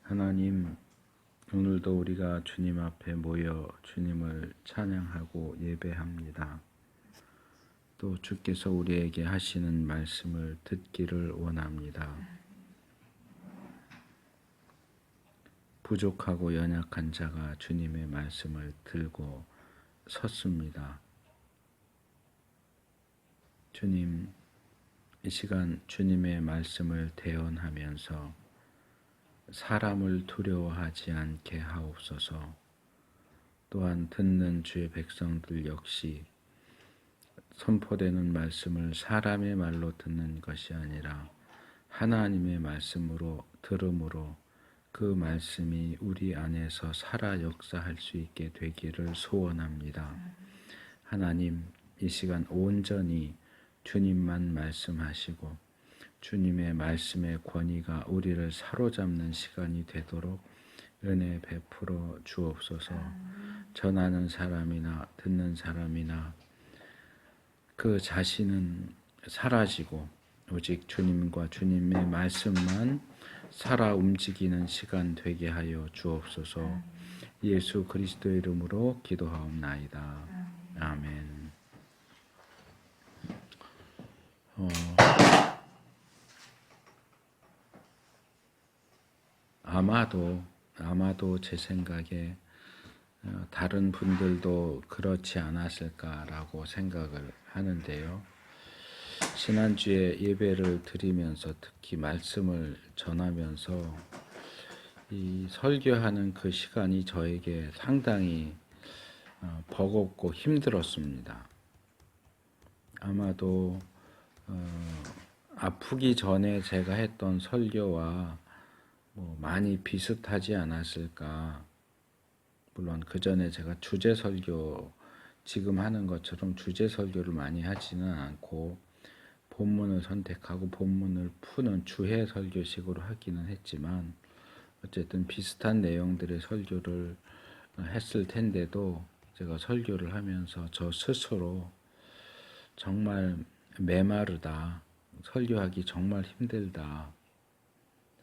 하나님, 오늘도 우리가 주님 앞에 모여 주님을 찬양하고 예배합니다. 또 주께서 우리에게 하시는 말씀을 듣기를 원합니다. 부족하고 연약한 자가 주님의 말씀을 들고 섰습니다. 주님, 이 시간 주님의 말씀을 대언하면서 사람을 두려워하지 않게 하옵소서. 또한 듣는 주의 백성들 역시 선포되는 말씀을 사람의 말로 듣는 것이 아니라 하나님의 말씀으로 들음으로 그 말씀이 우리 안에서 살아 역사할 수 있게 되기를 소원합니다. 하나님, 이 시간 온전히 주님만 말씀하시고 주님의 말씀의 권위가 우리를 사로잡는 시간이 되도록 은혜 베풀어 주옵소서. 전하는 사람이나 듣는 사람이나 그 자신은 사라지고 오직 주님과 주님의 말씀만 살아 움직이는 시간 되게 하여 주옵소서. 예수 그리스도의 이름으로 기도하옵나이다. 아멘. 아마도 제 생각에 다른 분들도 그렇지 않았을까라고 생각을 하는데요. 지난주에 예배를 드리면서 특히 말씀을 전하면서 이 설교하는 그 시간이 저에게 상당히 버겁고 힘들었습니다. 아마도 아프기 전에 제가 했던 설교와 많이 비슷하지 않았을까. 물론 그 전에 제가 주제 설교 지금 하는 것처럼 주제 설교를 많이 하지는 않고 본문을 선택하고 본문을 푸는 주해 설교식으로 하기는 했지만 어쨌든 비슷한 내용들의 설교를 했을 텐데도 제가 설교를 하면서 저 스스로 정말 메마르다, 설교하기 정말 힘들다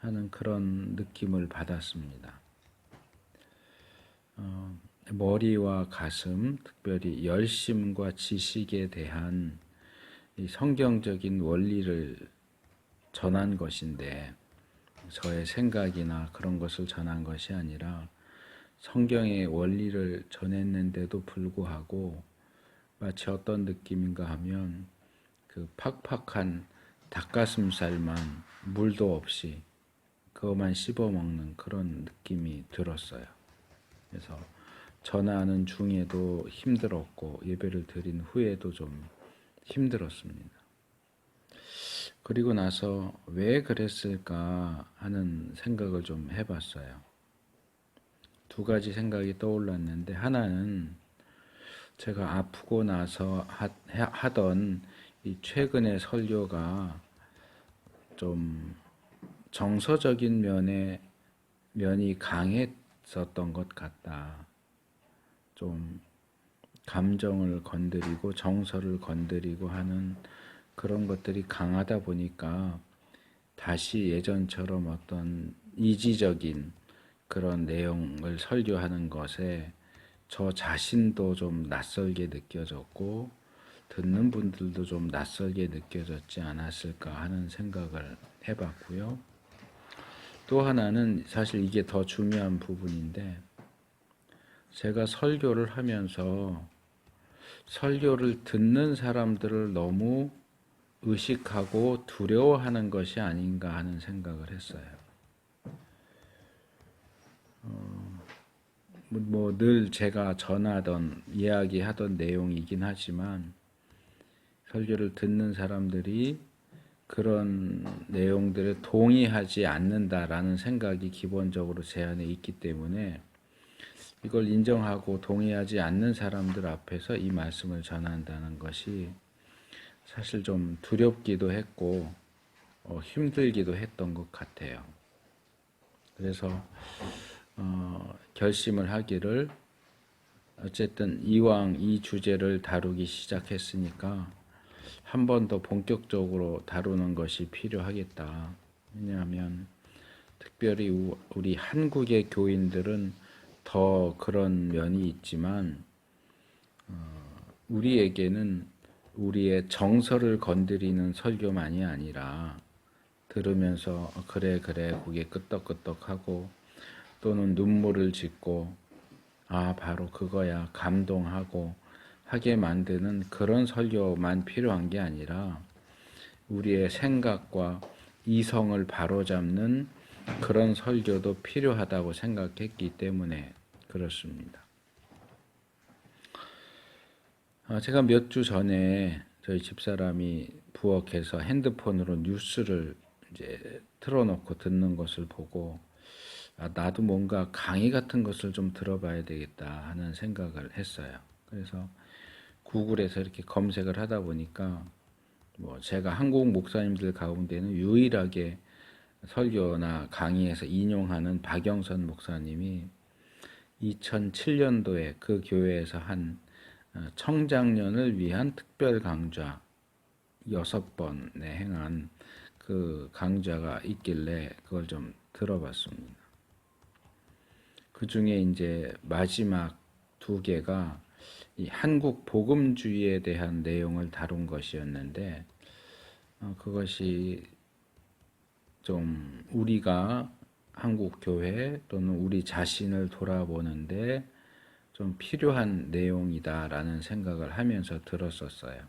하는 그런 느낌을 받았습니다. 머리와 가슴, 특별히 열심과 지식에 대한 이 성경적인 원리를 전한 것인데 저의 생각이나 그런 것을 전한 것이 아니라 성경의 원리를 전했는데도 불구하고 마치 어떤 느낌인가 하면 그 팍팍한 닭가슴살만 물도 없이 그것만 씹어먹는 그런 느낌이 들었어요. 그래서 전하는 중에도 힘들었고 예배를 드린 후에도 좀 힘들었습니다. 그리고 나서 왜 그랬을까 하는 생각을 좀 해봤어요. 두 가지 생각이 떠올랐는데 하나는 제가 아프고 나서 하던 이 최근의 설교가 좀 정서적인 면이 강했었던 것 같다. 좀 감정을 건드리고 정서를 건드리고 하는 그런 것들이 강하다 보니까 다시 예전처럼 어떤 이지적인 그런 내용을 설교하는 것에 저 자신도 좀 낯설게 느껴졌고 듣는 분들도 좀 낯설게 느껴졌지 않았을까 하는 생각을 해봤고요. 또 하나는 사실 이게 더 중요한 부분인데 제가 설교를 하면서 설교를 듣는 사람들을 너무 의식하고 두려워하는 것이 아닌가 하는 생각을 했어요. 늘 제가 전하던 이야기하던 내용이긴 하지만 설교를 듣는 사람들이 그런 내용들에 동의하지 않는다라는 생각이 기본적으로 제 안에 있기 때문에 이걸 인정하고 동의하지 않는 사람들 앞에서 이 말씀을 전한다는 것이 사실 좀 두렵기도 했고 힘들기도 했던 것 같아요. 그래서 결심을 하기를 어쨌든 이왕 이 주제를 다루기 시작했으니까 한 번 더 본격적으로 다루는 것이 필요하겠다. 왜냐하면 특별히 우리 한국의 교인들은 더 그런 면이 있지만 우리에게는 우리의 정서를 건드리는 설교만이 아니라 들으면서 그래 고개 끄덕끄덕하고 또는 눈물을 짓고 아 바로 그거야 감동하고 하게 만드는 그런 설교만 필요한 게 아니라 우리의 생각과 이성을 바로잡는 그런 설교도 필요하다고 생각했기 때문에 그렇습니다. 제가 몇 주 전에 저희 집사람이 부엌에서 핸드폰으로 뉴스를 이제 틀어놓고 듣는 것을 보고 나도 뭔가 강의 같은 것을 좀 들어봐야 되겠다 하는 생각을 했어요. 그래서 구글에서 이렇게 검색을 하다 보니까 제가 한국 목사님들 가운데는 유일하게 설교나 강의에서 인용하는 박영선 목사님이 2007년도에 그 교회에서 한 청장년을 위한 특별 강좌 6번에 행한 그 강좌가 있길래 그걸 좀 들어봤습니다. 그 중에 이제 마지막 2개가 이 한국 복음주의에 대한 내용을 다룬 것이었는데 그것이 좀 우리가 한국 교회 또는 우리 자신을 돌아보는데 좀 필요한 내용이다라는 생각을 하면서 들었었어요.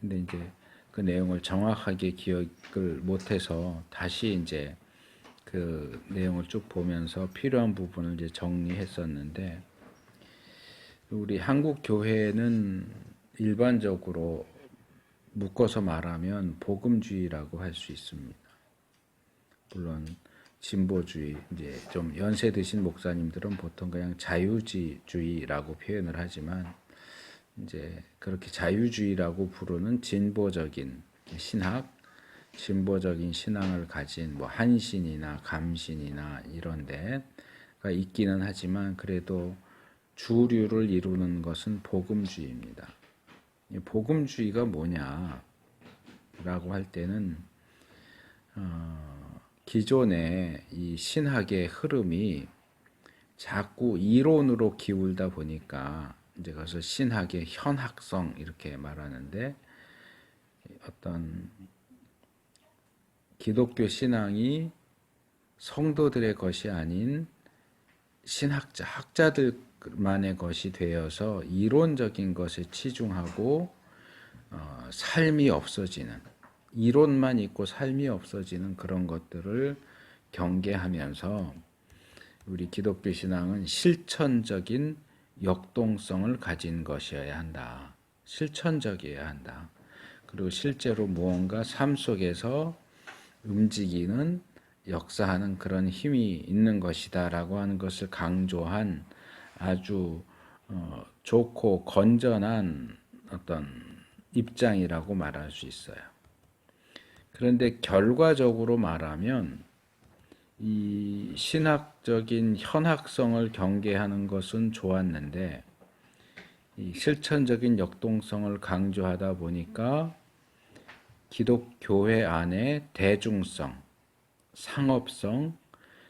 근데 이제 그 내용을 정확하게 기억을 못해서 다시 이제 그 내용을 쭉 보면서 필요한 부분을 이제 정리했었는데 우리 한국 교회는 일반적으로 묶어서 말하면 복음주의라고 할 수 있습니다. 물론 진보주의, 이제 좀 연세 드신 목사님들은 보통 그냥 자유주의라고 표현을 하지만 이제 그렇게 자유주의라고 부르는 진보적인 신학, 진보적인 신앙을 가진 한신이나 감신이나 이런 데가 있기는 하지만 그래도 주류를 이루는 것은 복음주의입니다. 복음주의가 뭐냐라고 할 때는 기존의 이 신학의 흐름이 자꾸 이론으로 기울다 보니까 이제 그것을 신학의 현학성 이렇게 말하는데 어떤 기독교 신앙이 성도들의 것이 아닌 학자들만의 것이 되어서 이론적인 것에 치중하고 삶이 없어지는 이론만 있고 삶이 없어지는 그런 것들을 경계하면서 우리 기독교 신앙은 실천적인 역동성을 가진 것이어야 한다. 실천적이어야 한다. 그리고 실제로 무언가 삶 속에서 움직이는 역사하는 그런 힘이 있는 것이다라고 하는 것을 강조한 아주 좋고 건전한 어떤 입장이라고 말할 수 있어요. 그런데 결과적으로 말하면 이 신학적인 현학성을 경계하는 것은 좋았는데 이 실천적인 역동성을 강조하다 보니까 기독교회 안에 대중성, 상업성,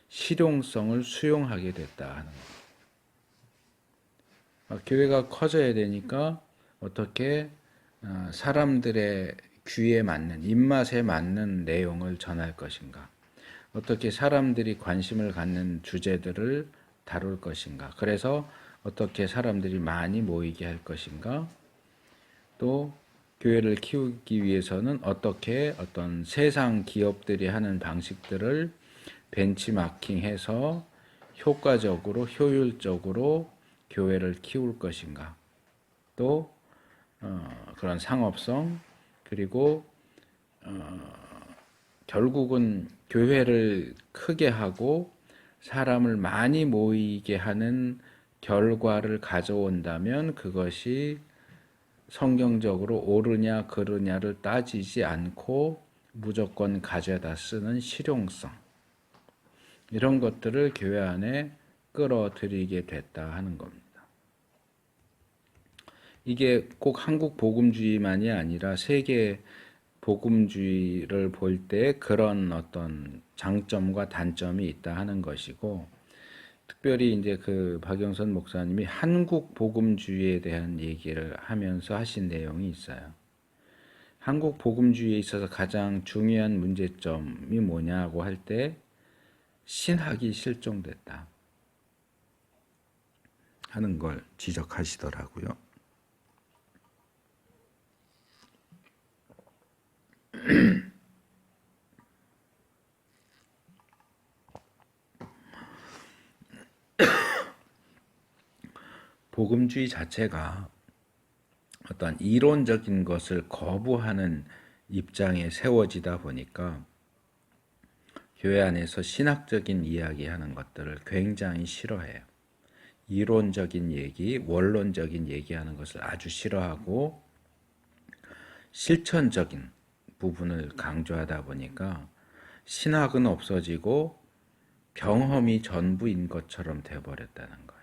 실용성을 수용하게 됐다 하는 것. 교회가 커져야 되니까 어떻게 사람들의 귀에 맞는, 입맛에 맞는 내용을 전할 것인가? 어떻게 사람들이 관심을 갖는 주제들을 다룰 것인가? 그래서 어떻게 사람들이 많이 모이게 할 것인가? 또 교회를 키우기 위해서는 어떻게 어떤 세상 기업들이 하는 방식들을 벤치마킹해서 효과적으로, 효율적으로 교회를 키울 것인가? 또 그런 상업성, 그리고 결국은 교회를 크게 하고 사람을 많이 모이게 하는 결과를 가져온다면 그것이 성경적으로 옳으냐 그르냐를 따지지 않고 무조건 가져다 쓰는 실용성, 이런 것들을 교회 안에 끌어들이게 됐다 하는 겁니다. 이게 꼭 한국 복음주의만이 아니라 세계 복음주의를 볼 때 그런 어떤 장점과 단점이 있다 하는 것이고, 특별히 이제 그 박영선 목사님이 한국 복음주의에 대한 얘기를 하면서 하신 내용이 있어요. 한국 복음주의에 있어서 가장 중요한 문제점이 뭐냐고 할 때 신학이 실종됐다 하는 걸 지적하시더라고요. 복음주의 자체가 어떤 이론적인 것을 거부하는 입장에 세워지다 보니까 교회 안에서 신학적인 이야기하는 것들을 굉장히 싫어해요. 이론적인 얘기, 원론적인 얘기하는 것을 아주 싫어하고 실천적인 부분을 강조하다 보니까 신학은 없어지고 경험이 전부인 것처럼 되어버렸다는 거예요.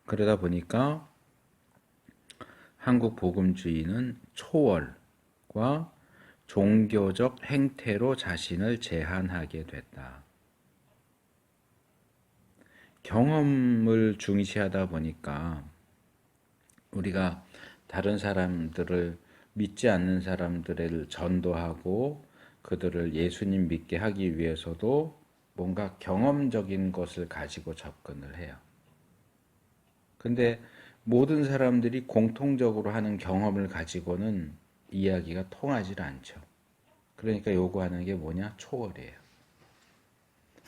그러다 보니까 한국 복음주의는 초월과 종교적 행태로 자신을 제한하게 됐다. 경험을 중시하다 보니까 우리가 다른 사람들을 믿지 않는 사람들을 전도하고 그들을 예수님 믿게 하기 위해서도 뭔가 경험적인 것을 가지고 접근을 해요. 근데 모든 사람들이 공통적으로 하는 경험을 가지고는 이야기가 통하지 않죠. 그러니까 요구하는 게 뭐냐? 초월이에요.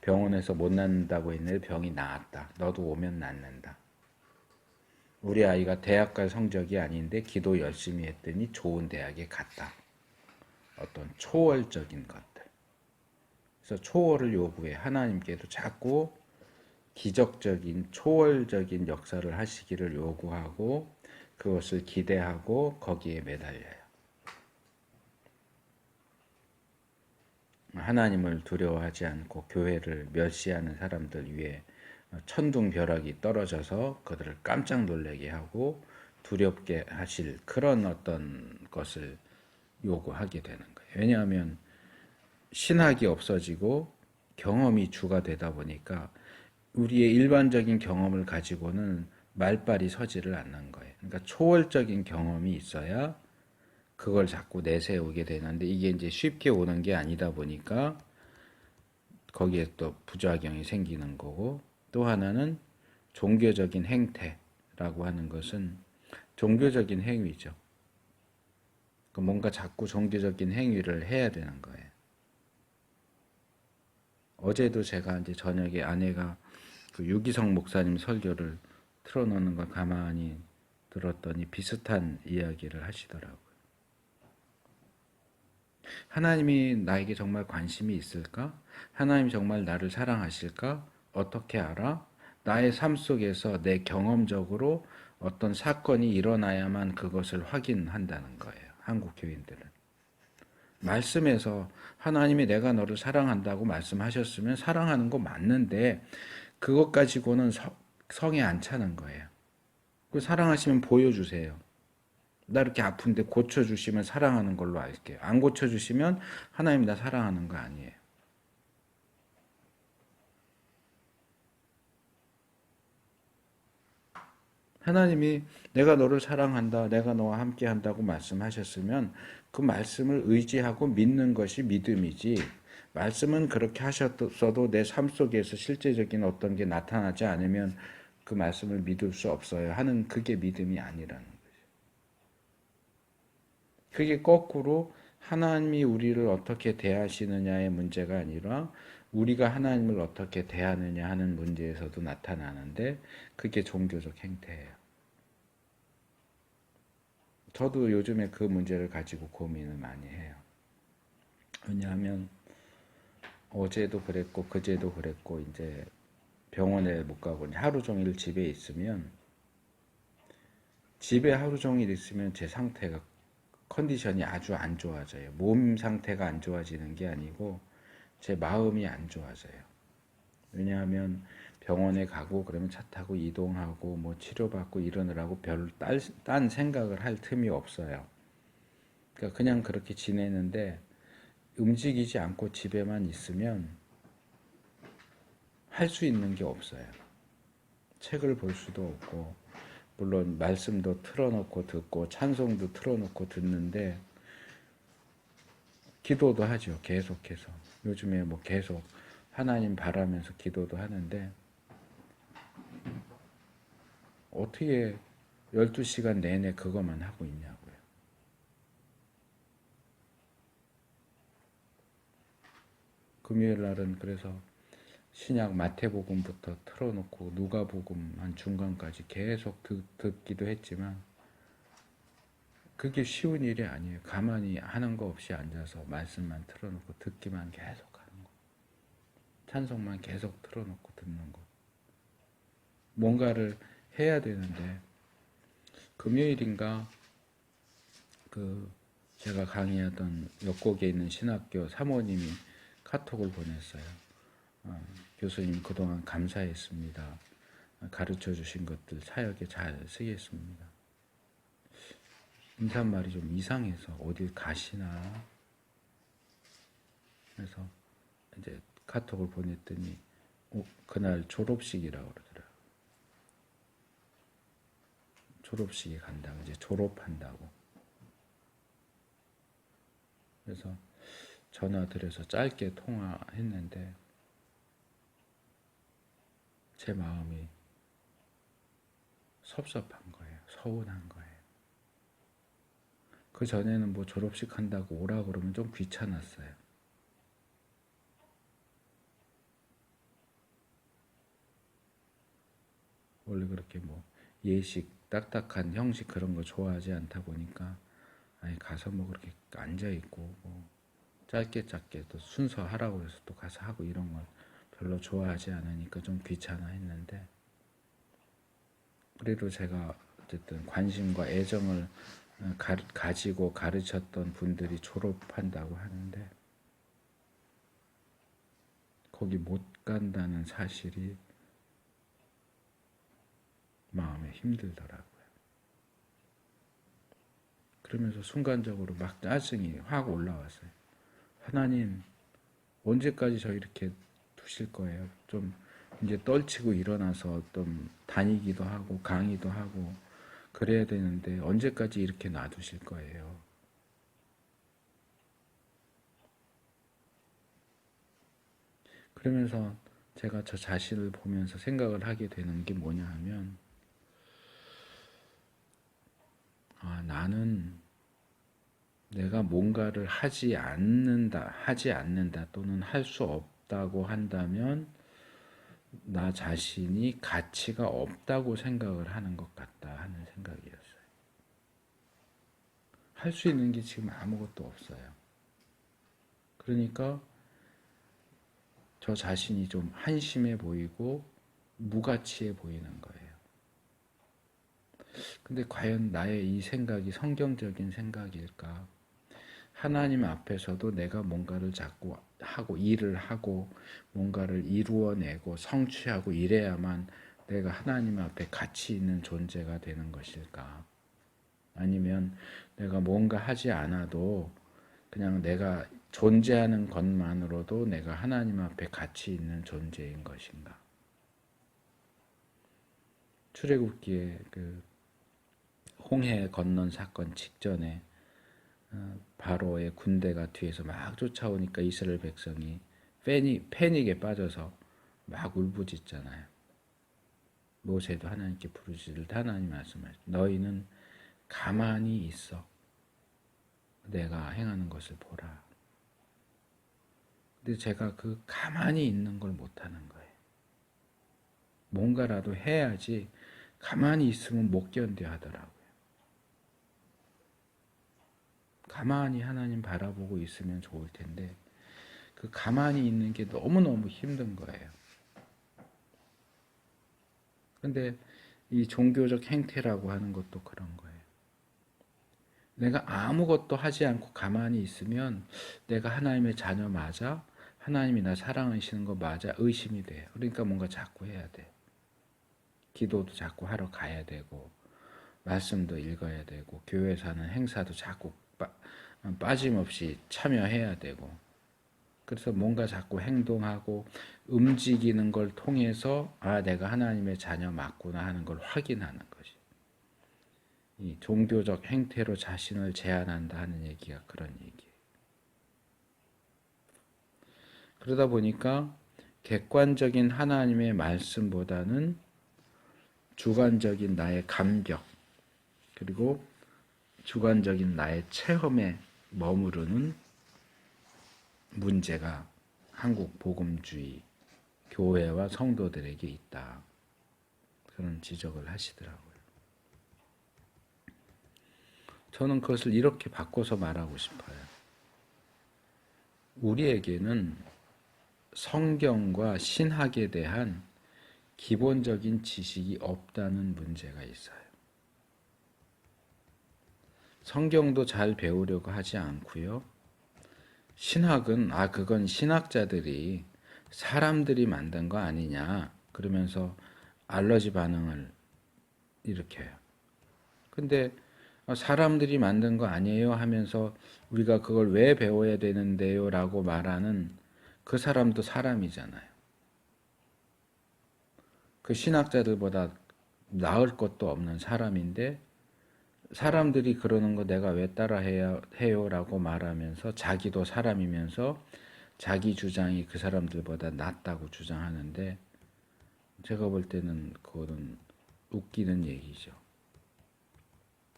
병원에서 못 낫는다고 했는데 병이 나았다. 너도 오면 낫는다. 우리 아이가 대학 갈 성적이 아닌데 기도 열심히 했더니 좋은 대학에 갔다. 어떤 초월적인 것들. 그래서 초월을 요구해. 하나님께도 자꾸 기적적인 초월적인 역사를 하시기를 요구하고 그것을 기대하고 거기에 매달려요. 하나님을 두려워하지 않고 교회를 멸시하는 사람들 위에 천둥벼락이 떨어져서 그들을 깜짝 놀라게 하고 두렵게 하실 그런 어떤 것을 요구하게 되는 거예요. 왜냐하면 신학이 없어지고 경험이 주가 되다 보니까 우리의 일반적인 경험을 가지고는 말발이 서지를 않는 거예요. 그러니까 초월적인 경험이 있어야 그걸 자꾸 내세우게 되는데 이게 이제 쉽게 오는 게 아니다 보니까 거기에 또 부작용이 생기는 거고, 또 하나는 종교적인 행태라고 하는 것은 종교적인 행위죠. 뭔가 자꾸 종교적인 행위를 해야 되는 거예요. 어제도 제가 이제 저녁에 아내가 그 유기성 목사님 설교를 틀어놓는 걸 가만히 들었더니 비슷한 이야기를 하시더라고요. 하나님이 나에게 정말 관심이 있을까? 하나님이 정말 나를 사랑하실까? 어떻게 알아? 나의 삶 속에서 내 경험적으로 어떤 사건이 일어나야만 그것을 확인한다는 거예요. 한국 교인들은. 말씀에서 하나님이 내가 너를 사랑한다고 말씀하셨으면 사랑하는 거 맞는데 그것 가지고는 성에 안 차는 거예요. 그 사랑하시면 보여주세요. 나 이렇게 아픈데 고쳐주시면 사랑하는 걸로 알게요. 안 고쳐주시면 하나님 나 사랑하는 거 아니에요. 하나님이 내가 너를 사랑한다, 내가 너와 함께 한다고 말씀하셨으면 그 말씀을 의지하고 믿는 것이 믿음이지, 말씀은 그렇게 하셨어도 내 삶 속에서 실제적인 어떤 게 나타나지 않으면 그 말씀을 믿을 수 없어요 하는 그게 믿음이 아니라는 거죠. 그게 거꾸로 하나님이 우리를 어떻게 대하시느냐의 문제가 아니라 우리가 하나님을 어떻게 대하느냐 하는 문제에서도 나타나는데 그게 종교적 행태예요. 저도 요즘에 그 문제를 가지고 고민을 많이 해요. 왜냐하면 어제도 그랬고 그제도 그랬고 이제 병원에 못 가고 하루 종일 집에 있으면 집에 하루 종일 있으면 제 상태가 컨디션이 아주 안 좋아져요. 몸 상태가 안 좋아지는 게 아니고 제 마음이 안 좋아져요. 왜냐하면 병원에 가고 그러면 차 타고 이동하고 뭐 치료받고 이러느라고 별 딴 생각을 할 틈이 없어요. 그러니까 그냥 그렇게 지내는데 움직이지 않고 집에만 있으면 할 수 있는 게 없어요. 책을 볼 수도 없고, 물론 말씀도 틀어놓고 듣고 찬송도 틀어놓고 듣는데 기도도 하죠. 계속해서. 요즘에 뭐 계속 하나님 바라면서 기도도 하는데 어떻게 12시간 내내 그것만 하고 있냐고요. 금요일 날은 그래서 신약 마태복음부터 틀어놓고 누가복음 한 중간까지 계속 듣기도 했지만 그게 쉬운 일이 아니에요. 가만히 하는 거 없이 앉아서 말씀만 틀어놓고 듣기만 계속 하는 거. 찬송만 계속 틀어놓고 듣는 거. 뭔가를 해야 되는데 금요일인가 제가 강의하던 역곡에 있는 신학교 사모님이 카톡을 보냈어요. 교수님 그동안 감사했습니다. 가르쳐 주신 것들 사역에 잘 쓰겠습니다. 인사말이 좀 이상해서 어딜 가시나. 그래서 이제 카톡을 보냈더니 그날 졸업식이라고 그러더라고요. 졸업식에 간다고, 이제 졸업한다고. 그래서 전화 드려서 짧게 통화했는데 제 마음이 섭섭한 거예요. 서운한 거예요. 그 전에는 뭐 졸업식 한다고 오라 그러면 좀 귀찮았어요. 원래 그렇게 뭐 예식, 딱딱한 형식 그런 거 좋아하지 않다 보니까 아니 가서 뭐 그렇게 앉아 있고 뭐 짧게 또 순서 하라고 해서 또 가서 하고 이런 건 별로 좋아하지 않으니까 좀 귀찮아 했는데 그래도 제가 어쨌든 관심과 애정을 가지고 가르쳤던 분들이 졸업한다고 하는데 거기 못 간다는 사실이 마음에 힘들더라고요. 그러면서 순간적으로 막 짜증이 확 올라왔어요. 하나님, 언제까지 저 이렇게 두실 거예요? 좀 이제 떨치고 일어나서 좀 다니기도 하고 강의도 하고 그래야 되는데 언제까지 이렇게 놔두실 거예요? 그러면서 제가 저 자신을 보면서 생각을 하게 되는 게 뭐냐 하면 나는 내가 뭔가를 하지 않는다 또는 할 수 없다고 한다면 나 자신이 가치가 없다고 생각을 하는 것 같다 하는 생각이었어요. 할 수 있는 게 지금 아무것도 없어요. 그러니까 저 자신이 좀 한심해 보이고 무가치해 보이는 거예요. 근데 과연 나의 이 생각이 성경적인 생각일까? 하나님 앞에서도 내가 뭔가를 자꾸 하고 일을 하고 뭔가를 이루어내고 성취하고 이래야만 내가 하나님 앞에 가치 있는 존재가 되는 것일까? 아니면 내가 뭔가 하지 않아도 그냥 내가 존재하는 것만으로도 내가 하나님 앞에 가치 있는 존재인 것인가? 출애굽기에 홍해 건넌 사건 직전에 바로의 군대가 뒤에서 막 쫓아오니까 이스라엘 백성이 패닉에 빠져서 막 울부짖잖아요. 모세도 하나님께 부르짖을 때 하나님 말씀하시죠. 너희는 가만히 있어. 내가 행하는 것을 보라. 근데 제가 그 가만히 있는 걸 못하는 거예요. 뭔가라도 해야지 가만히 있으면 못 견뎌 하더라고요. 가만히 하나님 바라보고 있으면 좋을 텐데 그 가만히 있는 게 너무너무 힘든 거예요. 근데 이 종교적 행태라고 하는 것도 그런 거예요. 내가 아무것도 하지 않고 가만히 있으면 내가 하나님의 자녀 맞아? 하나님이 나 사랑하시는 거 맞아? 의심이 돼. 그러니까 뭔가 자꾸 해야 돼. 기도도 자꾸 하러 가야 되고 말씀도 읽어야 되고 교회에서 하는 행사도 자꾸 빠짐없이 참여해야 되고 그래서 뭔가 자꾸 행동하고 움직이는 걸 통해서 내가 하나님의 자녀 맞구나 하는 걸 확인하는 것이 이 종교적 행태로 자신을 제한한다 하는 얘기가 그런 얘기예요. 그러다 보니까 객관적인 하나님의 말씀보다는 주관적인 나의 감격 그리고 주관적인 나의 체험에 머무르는 문제가 한국 복음주의 교회와 성도들에게 있다. 그런 지적을 하시더라고요. 저는 그것을 이렇게 바꿔서 말하고 싶어요. 우리에게는 성경과 신학에 대한 기본적인 지식이 없다는 문제가 있어요. 성경도 잘 배우려고 하지 않고요. 신학은 그건 신학자들이 사람들이 만든 거 아니냐 그러면서 알러지 반응을 일으켜요. 근데 사람들이 만든 거 아니에요 하면서 우리가 그걸 왜 배워야 되는데요 라고 말하는 그 사람도 사람이잖아요. 그 신학자들보다 나을 것도 없는 사람인데 사람들이 그러는 거 내가 왜 따라해야 해요 라고 말하면서 자기도 사람이면서 자기 주장이 그 사람들보다 낫다고 주장하는데 제가 볼 때는 그거는 웃기는 얘기죠.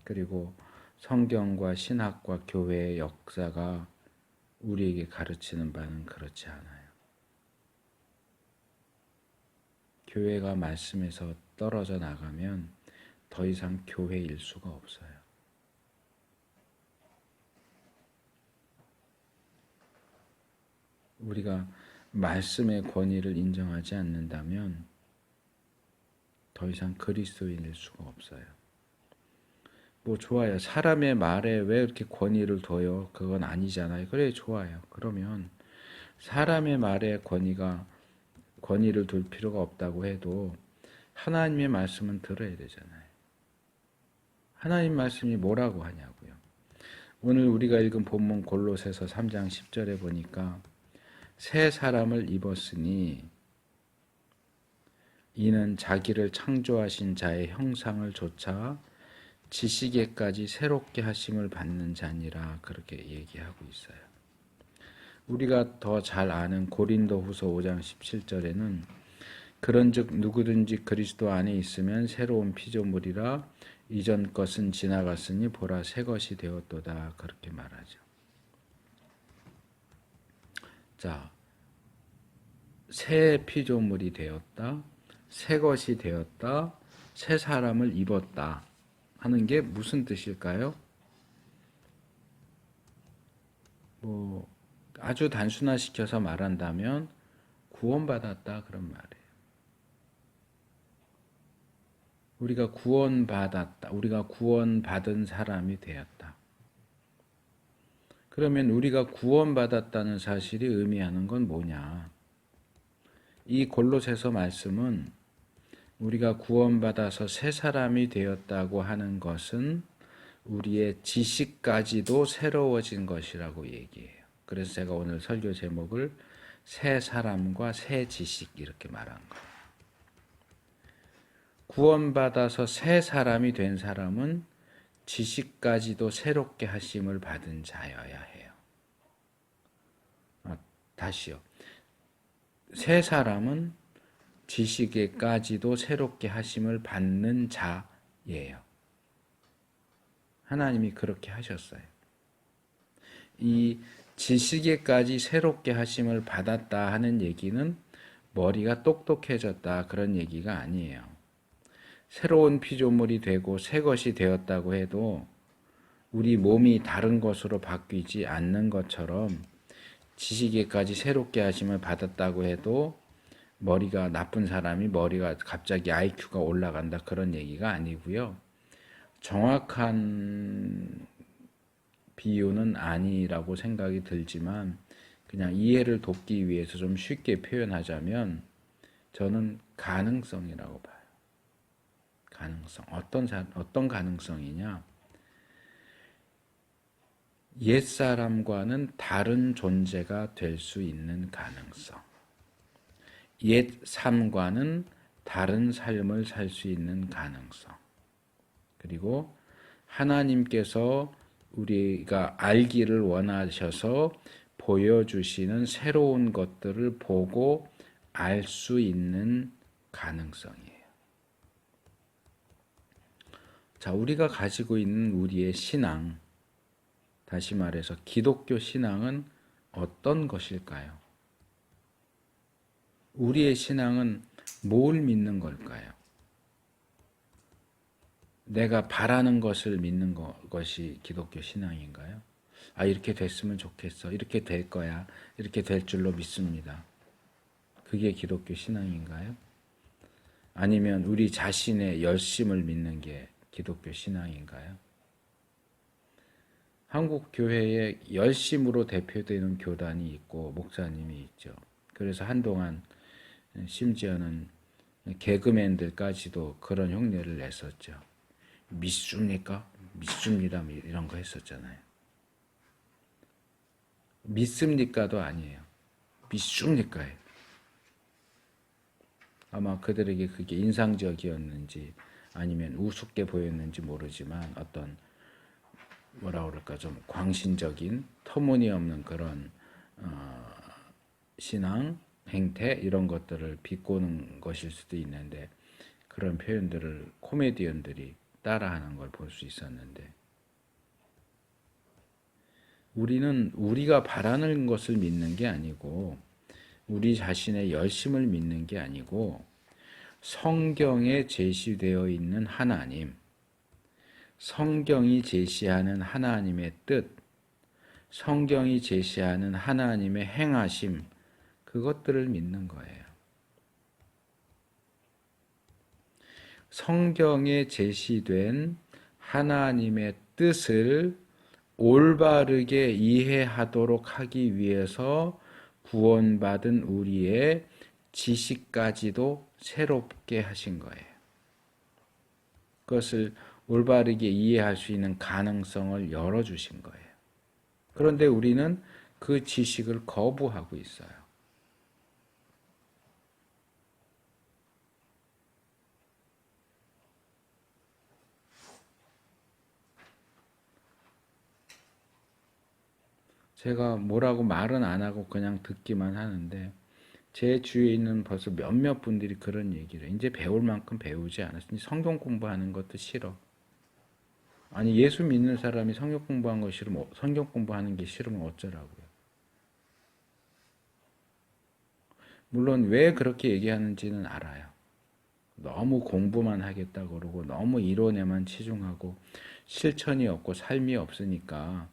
그리고 성경과 신학과 교회의 역사가 우리에게 가르치는 바는 그렇지 않아요. 교회가 말씀에서 떨어져 나가면 더 이상 교회일 수가 없어요. 우리가 말씀의 권위를 인정하지 않는다면 더 이상 그리스도인일 수가 없어요. 뭐 좋아요. 사람의 말에 왜 이렇게 권위를 둬요? 그건 아니잖아요. 그래 좋아요. 그러면 사람의 말에 권위를 둘 필요가 없다고 해도 하나님의 말씀은 들어야 되잖아요. 하나님 말씀이 뭐라고 하냐고요. 오늘 우리가 읽은 본문 골로새서 3장 10절에 보니까 새 사람을 입었으니 이는 자기를 창조하신 자의 형상을 조차 지식에까지 새롭게 하심을 받는 자니라 그렇게 얘기하고 있어요. 우리가 더 잘 아는 고린도후서 5장 17절에는 그런즉 누구든지 그리스도 안에 있으면 새로운 피조물이라 이전 것은 지나갔으니 보라 새 것이 되었도다 그렇게 말하죠. 자, 새 피조물이 되었다, 새 것이 되었다, 새 사람을 입었다 하는 게 무슨 뜻일까요? 뭐 아주 단순화시켜서 말한다면 구원받았다 그런 말이에요. 우리가 구원받았다. 우리가 구원받은 사람이 되었다. 그러면 우리가 구원받았다는 사실이 의미하는 건 뭐냐? 이 골로새서 말씀은 우리가 구원받아서 새 사람이 되었다고 하는 것은 우리의 지식까지도 새로워진 것이라고 얘기해요. 그래서 제가 오늘 설교 제목을 새 사람과 새 지식 이렇게 말한 거예요. 구원받아서 새 사람이 된 사람은 지식까지도 새롭게 하심을 받은 자여야 해요. 다시요. 새 사람은 지식에까지도 새롭게 하심을 받는 자예요. 하나님이 그렇게 하셨어요. 이 지식에까지 새롭게 하심을 받았다 하는 얘기는 머리가 똑똑해졌다 그런 얘기가 아니에요. 새로운 피조물이 되고 새 것이 되었다고 해도 우리 몸이 다른 것으로 바뀌지 않는 것처럼 지식에까지 새롭게 하심을 받았다고 해도 머리가 나쁜 사람이 머리가 갑자기 IQ가 올라간다 그런 얘기가 아니고요. 정확한 비유는 아니라고 생각이 들지만 그냥 이해를 돕기 위해서 좀 쉽게 표현하자면 저는 가능성이라고 봐요. 가능성. 어떤 가능성이냐? 옛사람과는 다른 존재가 될 수 있는 가능성. 옛 삶과는 다른 삶을 살 수 있는 가능성. 그리고 하나님께서 우리가 알기를 원하셔서 보여주시는 새로운 것들을 보고 알 수 있는 가능성이에요. 자, 우리가 가지고 있는 우리의 신앙, 다시 말해서 기독교 신앙은 어떤 것일까요? 우리의 신앙은 뭘 믿는 걸까요? 내가 바라는 것을 믿는 것이 기독교 신앙인가요? 아, 이렇게 됐으면 좋겠어. 이렇게 될 거야. 이렇게 될 줄로 믿습니다. 그게 기독교 신앙인가요? 아니면 우리 자신의 열심을 믿는 게 기독교 신앙인가요? 한국 교회에 열심으로 대표되는 교단이 있고 목사님이 있죠. 그래서 한동안 심지어는 개그맨들까지도 그런 흉내를 냈었죠. 믿습니까? 믿습니다. 이런 거 했었잖아요. 믿습니까도 아니에요. 믿습니까예요. 아마 그들에게 그게 인상적이었는지 아니면 우습게 보였는지 모르지만 어떤 뭐라 그럴까 좀 광신적인 터무니없는 그런 신앙, 행태 이런 것들을 비꼬는 것일 수도 있는데 그런 표현들을 코미디언들이 따라하는 걸 볼 수 있었는데 우리는 우리가 바라는 것을 믿는 게 아니고 우리 자신의 열심을 믿는 게 아니고 성경에 제시되어 있는 하나님, 성경이 제시하는 하나님의 뜻, 성경이 제시하는 하나님의 행하심, 그것들을 믿는 거예요. 성경에 제시된 하나님의 뜻을 올바르게 이해하도록 하기 위해서 구원받은 우리의 지식까지도 새롭게 하신 거예요. 그것을 올바르게 이해할 수 있는 가능성을 열어주신 거예요. 그런데 우리는 그 지식을 거부하고 있어요. 제가 뭐라고 말은 안 하고 그냥 듣기만 하는데 제 주위에 있는 벌써 몇몇 분들이 그런 얘기를 해요. 이제 배울 만큼 배우지 않았으니 성경 공부하는 것도 싫어. 아니 예수 믿는 사람이 성경 공부하는 거 싫으면 성경 공부하는 게 싫으면 어쩌라고요. 물론 왜 그렇게 얘기하는지는 알아요. 너무 공부만 하겠다고 그러고 너무 이론에만 치중하고 실천이 없고 삶이 없으니까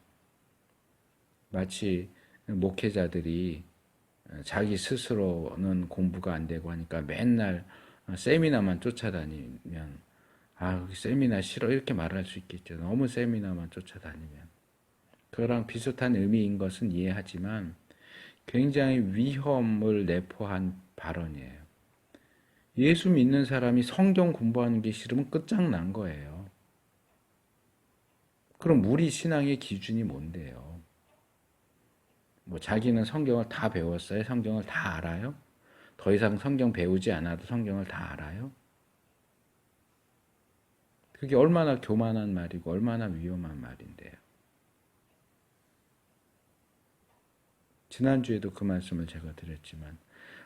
마치 목회자들이 자기 스스로는 공부가 안 되고 하니까 맨날 세미나만 쫓아다니면 아, 세미나 싫어 이렇게 말할 수 있겠죠. 너무 세미나만 쫓아다니면. 그거랑 비슷한 의미인 것은 이해하지만 굉장히 위험을 내포한 발언이에요. 예수 믿는 사람이 성경 공부하는 게 싫으면 끝장난 거예요. 그럼 우리 신앙의 기준이 뭔데요? 뭐 자기는 성경을 다 배웠어요? 성경을 다 알아요? 더 이상 성경 배우지 않아도 성경을 다 알아요? 그게 얼마나 교만한 말이고 얼마나 위험한 말인데요. 지난주에도 그 말씀을 제가 드렸지만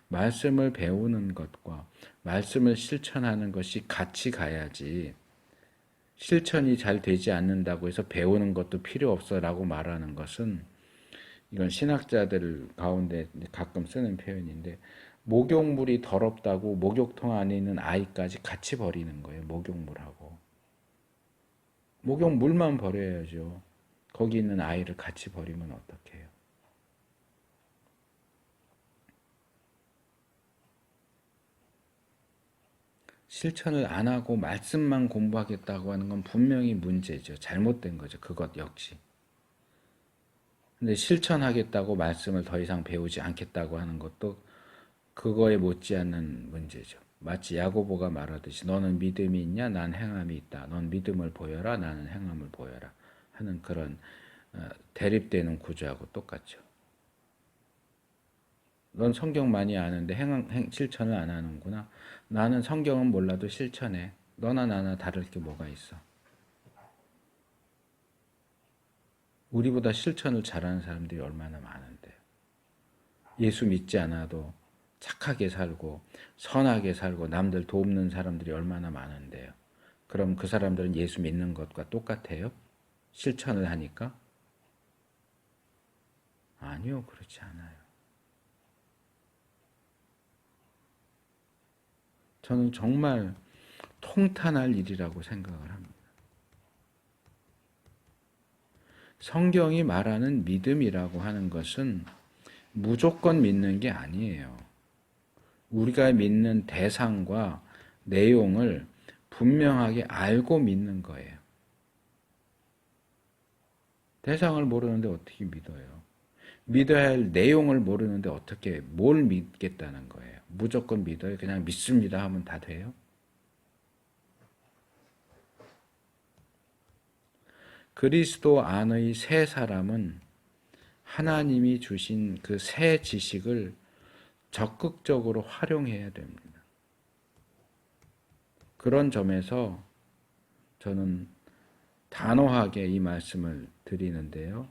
말씀을 배우는 것과 말씀을 실천하는 것이 같이 가야지 실천이 잘 되지 않는다고 해서 배우는 것도 필요 없어라고 말하는 것은 이건 신학자들 가운데 가끔 쓰는 표현인데 목욕물이 더럽다고 목욕통 안에 있는 아이까지 같이 버리는 거예요. 목욕물하고. 목욕물만 버려야죠. 거기 있는 아이를 같이 버리면 어떡해요? 실천을 안 하고 말씀만 공부하겠다고 하는 건 분명히 문제죠. 잘못된 거죠. 그것 역시. 근데 실천하겠다고 말씀을 더 이상 배우지 않겠다고 하는 것도 그거에 못지않는 문제죠. 마치 야고보가 말하듯이 너는 믿음이 있냐? 난 행함이 있다. 넌 믿음을 보여라. 나는 행함을 보여라. 하는 그런 대립되는 구조하고 똑같죠. 넌 성경 많이 아는데 실천을 안 하는구나. 나는 성경은 몰라도 실천해. 너나 나나 다를 게 뭐가 있어. 우리보다 실천을 잘하는 사람들이 얼마나 많은데요. 예수 믿지 않아도 착하게 살고 선하게 살고 남들 돕는 사람들이 얼마나 많은데요. 그럼 그 사람들은 예수 믿는 것과 똑같아요? 실천을 하니까? 아니요, 그렇지 않아요. 저는 정말 통탄할 일이라고 생각을 합니다. 성경이 말하는 믿음이라고 하는 것은 무조건 믿는 게 아니에요. 우리가 믿는 대상과 내용을 분명하게 알고 믿는 거예요. 대상을 모르는데 어떻게 믿어요? 믿어야 할 내용을 모르는데 어떻게 뭘 믿겠다는 거예요? 무조건 믿어요? 그냥 믿습니다 하면 다 돼요? 그리스도 안의 새 사람은 하나님이 주신 그 새 지식을 적극적으로 활용해야 됩니다. 그런 점에서 저는 단호하게 이 말씀을 드리는데요.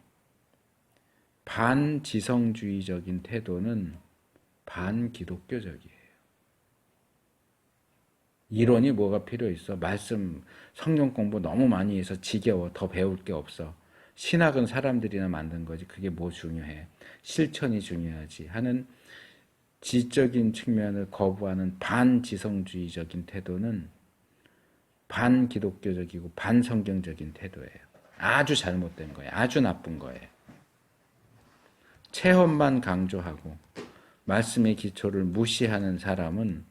반지성주의적인 태도는 반기독교적이에요. 이론이 뭐가 필요 있어? 말씀, 성경 공부 너무 많이 해서 지겨워. 더 배울 게 없어. 신학은 사람들이나 만든 거지. 그게 뭐 중요해? 실천이 중요하지. 하는 지적인 측면을 거부하는 반지성주의적인 태도는 반기독교적이고 반성경적인 태도예요. 아주 잘못된 거예요. 아주 나쁜 거예요. 체험만 강조하고 말씀의 기초를 무시하는 사람은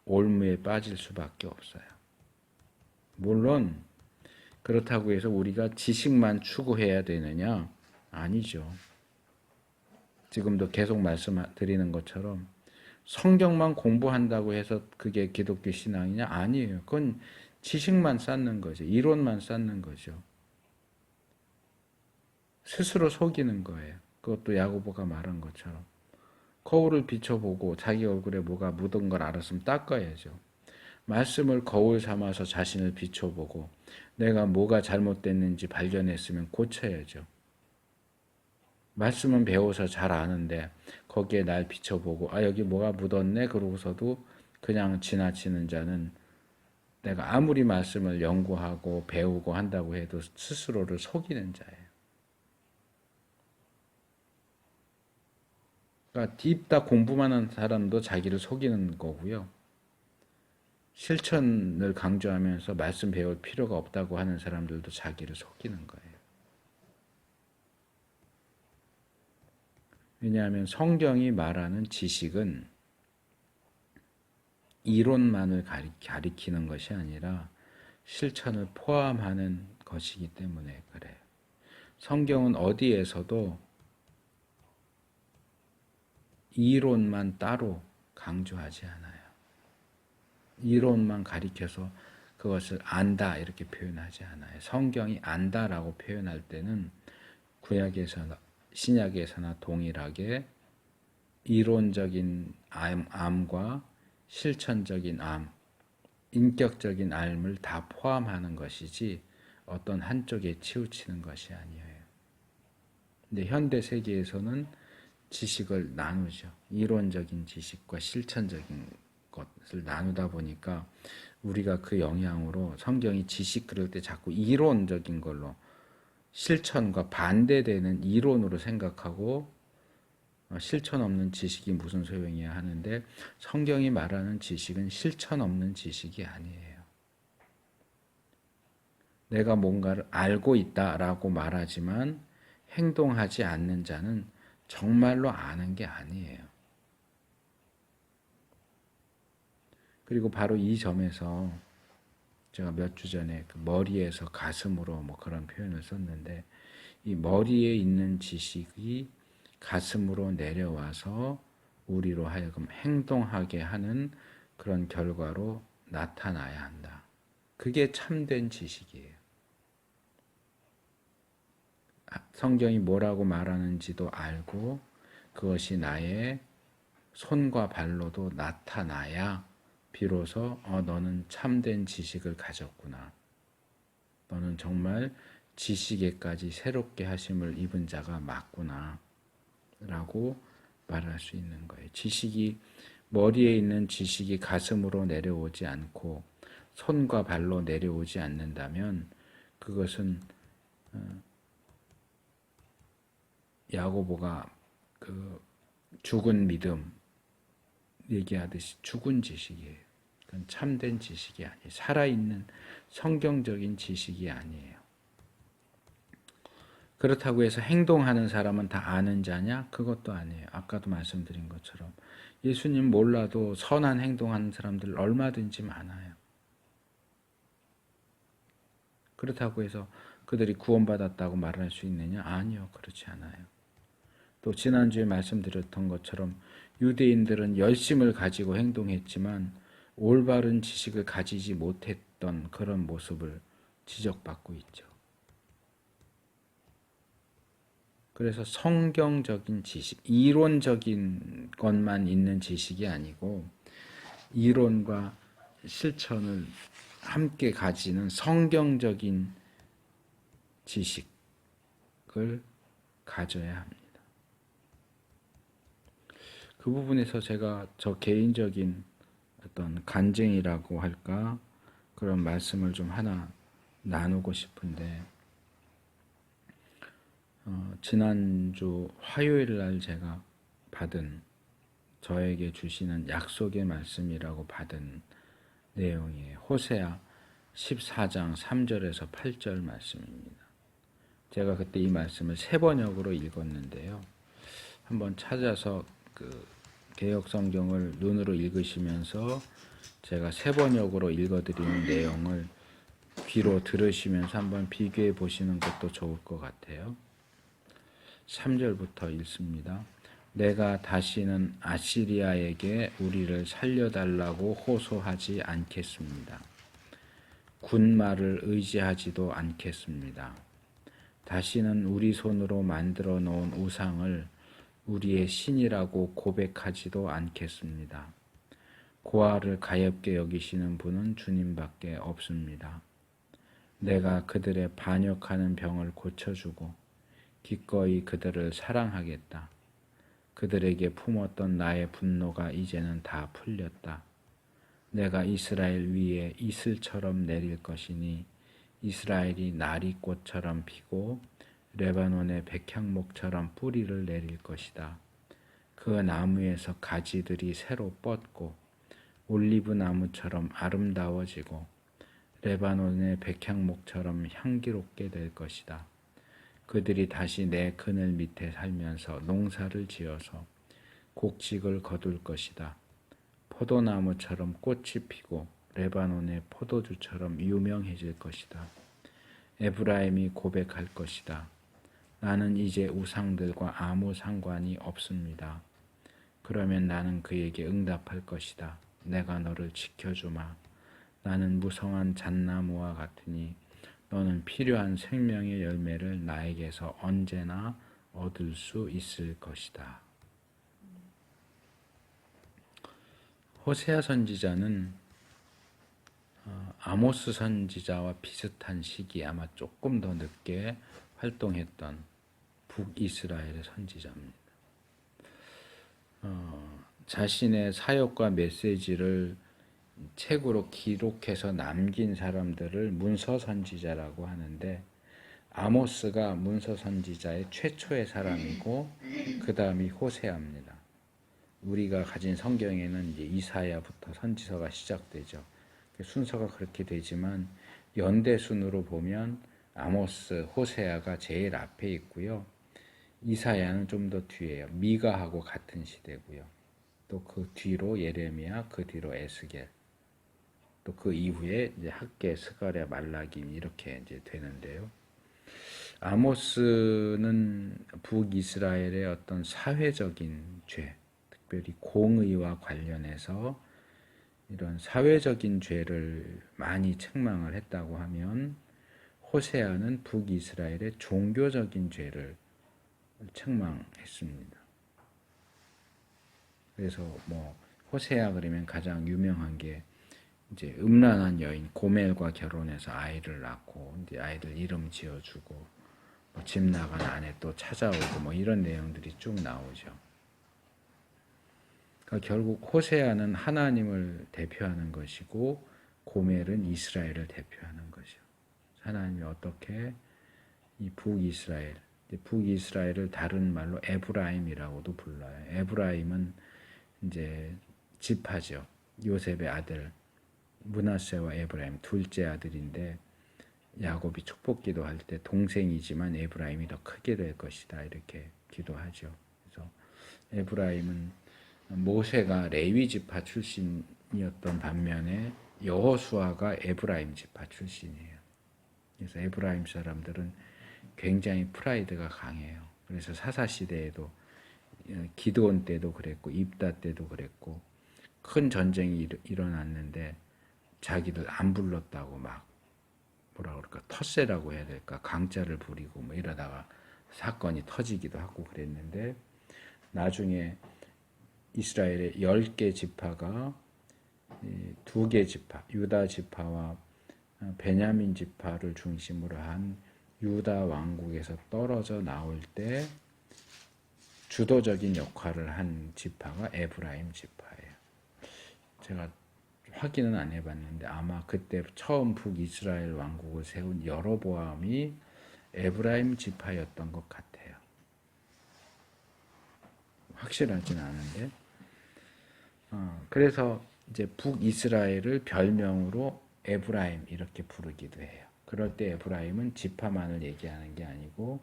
올무에 빠질 수밖에 없어요. 물론 그렇다고 해서 우리가 지식만 추구해야 되느냐? 아니죠. 지금도 계속 말씀드리는 것처럼 성경만 공부한다고 해서 그게 기독교 신앙이냐? 아니에요. 그건 지식만 쌓는 거죠. 이론만 쌓는 거죠. 스스로 속이는 거예요. 그것도 야고보가 말한 것처럼. 거울을 비춰보고 자기 얼굴에 뭐가 묻은 걸 알았으면 닦아야죠. 말씀을 거울 삼아서 자신을 비춰보고 내가 뭐가 잘못됐는지 발견했으면 고쳐야죠. 말씀은 배워서 잘 아는데 거기에 날 비춰보고 여기 뭐가 묻었네 그러고서도 그냥 지나치는 자는 내가 아무리 말씀을 연구하고 배우고 한다고 해도 스스로를 속이는 자예요. 그러니까 딥다 공부만 한 사람도 자기를 속이는 거고요. 실천을 강조하면서 말씀 배울 필요가 없다고 하는 사람들도 자기를 속이는 거예요. 왜냐하면 성경이 말하는 지식은 이론만을 가리키는 것이 아니라 실천을 포함하는 것이기 때문에 그래요. 성경은 어디에서도 이론만 따로 강조하지 않아요. 이론만 가리켜서 그것을 안다 이렇게 표현하지 않아요. 성경이 안다라고 표현할 때는 구약에서나 신약에서나 동일하게 이론적인 암과 실천적인 암, 인격적인 암을 다 포함하는 것이지 어떤 한쪽에 치우치는 것이 아니에요. 근데 현대 세계에서는 지식을 나누죠. 이론적인 지식과 실천적인 것을 나누다 보니까 우리가 그 영향으로 성경이 지식 그럴 때 자꾸 이론적인 걸로 실천과 반대되는 이론으로 생각하고 실천 없는 지식이 무슨 소용이야 하는데 성경이 말하는 지식은 실천 없는 지식이 아니에요. 내가 뭔가를 알고 있다라고 말하지만 행동하지 않는 자는 정말로 아는 게 아니에요. 그리고 바로 이 점에서 제가 몇 주 전에 그 머리에서 가슴으로 뭐 그런 표현을 썼는데, 이 머리에 있는 지식이 가슴으로 내려와서 우리로 하여금 행동하게 하는 그런 결과로 나타나야 한다. 그게 참된 지식이에요. 성경이 뭐라고 말하는지도 알고 그것이 나의 손과 발로도 나타나야 비로소 너는 참된 지식을 가졌구나. 너는 정말 지식에까지 새롭게 하심을 입은 자가 맞구나. 라고 말할 수 있는 거예요. 지식이, 머리에 있는 지식이 가슴으로 내려오지 않고 손과 발로 내려오지 않는다면 그것은 야고보가 그 죽은 믿음 얘기하듯이 죽은 지식이에요. 그건 참된 지식이 아니에요. 살아있는 성경적인 지식이 아니에요. 그렇다고 해서 행동하는 사람은 다 아는 자냐? 그것도 아니에요. 아까도 말씀드린 것처럼 예수님 몰라도 선한 행동하는 사람들 얼마든지 많아요. 그렇다고 해서 그들이 구원받았다고 말할 수 있느냐? 아니요. 그렇지 않아요. 또 지난주에 말씀드렸던 것처럼 유대인들은 열심을 가지고 행동했지만 올바른 지식을 가지지 못했던 그런 모습을 지적받고 있죠. 그래서 성경적인 지식, 이론적인 것만 있는 지식이 아니고 이론과 실천을 함께 가지는 성경적인 지식을 가져야 합니다. 그 부분에서 제가 저 개인적인 어떤 간증이라고 할까 그런 말씀을 좀 하나 나누고 싶은데, 지난주 화요일 날 제가 받은, 저에게 주시는 약속의 말씀이라고 받은 내용이에요. 호세아 14장 3절에서 8절 말씀입니다. 제가 그때 이 말씀을 세 번역으로 읽었는데요. 한번 찾아서 그 개역 성경을 눈으로 읽으시면서 제가 세 번역으로 읽어드리는 내용을 귀로 들으시면서 한번 비교해 보시는 것도 좋을 것 같아요. 3절부터 읽습니다. 내가 다시는 아시리아에게 우리를 살려달라고 호소하지 않겠습니다. 군말을 의지하지도 않겠습니다. 다시는 우리 손으로 만들어 놓은 우상을 우리의 신이라고 고백하지도 않겠습니다. 고아를 가엾게 여기시는 분은 주님밖에 없습니다. 내가 그들의 반역하는 병을 고쳐주고 기꺼이 그들을 사랑하겠다. 그들에게 품었던 나의 분노가 이제는 다 풀렸다. 내가 이스라엘 위에 이슬처럼 내릴 것이니 이스라엘이 나리꽃처럼 피고 레바논의 백향목처럼 뿌리를 내릴 것이다. 그 나무에서 가지들이 새로 뻗고 올리브 나무처럼 아름다워지고 레바논의 백향목처럼 향기롭게 될 것이다. 그들이 다시 내 그늘 밑에 살면서 농사를 지어서 곡식을 거둘 것이다. 포도나무처럼 꽃이 피고 레바논의 포도주처럼 유명해질 것이다. 에브라임이 고백할 것이다. 나는 이제 우상들과 아무 상관이 없습니다. 그러면 나는 그에게 응답할 것이다. 내가 너를 지켜주마. 나는 무성한 잣나무와 같으니 너는 필요한 생명의 열매를 나에게서 언제나 얻을 수 있을 것이다. 호세아 선지자는 아모스 선지자와 비슷한 시기에 아마 조금 더 늦게 활동했던 북이스라엘의 선지자입니다. 자신의 사역과 메시지를 책으로 기록해서 남긴 사람들을 문서 선지자라고 하는데, 아모스가 문서 선지자의 최초의 사람이고 그 다음이 호세아입니다. 우리가 가진 성경에는 이제 이사야부터 선지서가 시작되죠. 순서가 그렇게 되지만 연대 순으로 보면 아모스, 호세아가 제일 앞에 있고요. 이사야는 좀 더 뒤에요. 미가하고 같은 시대고요. 또 그 뒤로 예레미야, 그 뒤로 에스겔. 또 그 이후에 이제 학계, 스가랴, 말라기 이렇게 이제 되는데요. 아모스는 북이스라엘의 어떤 사회적인 죄, 특별히 공의와 관련해서 이런 사회적인 죄를 많이 책망을 했다고 하면, 호세아는 북이스라엘의 종교적인 죄를 책망했습니다. 그래서 뭐 호세아 그러면 가장 유명한 게 이제 음란한 여인 고멜과 결혼해서 아이를 낳고 이제 아이들 이름 지어주고 뭐 집 나간 아내 또 찾아오고 뭐 이런 내용들이 쭉 나오죠. 그러니까 결국 호세아는 하나님을 대표하는 것이고 고멜은 이스라엘을 대표하는 것이죠. 하나님이 어떻게 이 북이스라엘을 다른 말로 에브라임이라고도 불러요. 에브라임은 이제 지파죠. 요셉의 아들 므낫세와 에브라임 둘째 아들인데, 야곱이 축복 기도할 때 동생이지만 에브라임이 더 크게 될 것이다 이렇게 기도하죠. 그래서 에브라임은 모세가 레위 지파 출신이었던 반면에 여호수아가 에브라임 지파 출신이에요. 그래서 에브라임 사람들은 굉장히 프라이드가 강해요. 그래서 사사 시대에도 기드온 때도 그랬고 입다 때도 그랬고 큰 전쟁이 일어났는데 자기들 안 불렀다고 막 뭐라 그럴까 텃세라고 해야 될까 강짜를 부리고 뭐 이러다가 사건이 터지기도 하고 그랬는데, 나중에 이스라엘의 10개 지파가 2개 지파 유다 지파와 베냐민 지파를 중심으로 한 유다 왕국에서 떨어져 나올 때 주도적인 역할을 한 지파가 에브라임 지파예요. 제가 확인은 안 해봤는데 아마 그때 처음 북이스라엘 왕국을 세운 여로보암이 에브라임 지파였던 것 같아요. 확실하진 않은데, 그래서 이제 북이스라엘을 별명으로 에브라임 이렇게 부르기도 해요. 그럴 때 에브라임은 지파만을 얘기하는 게 아니고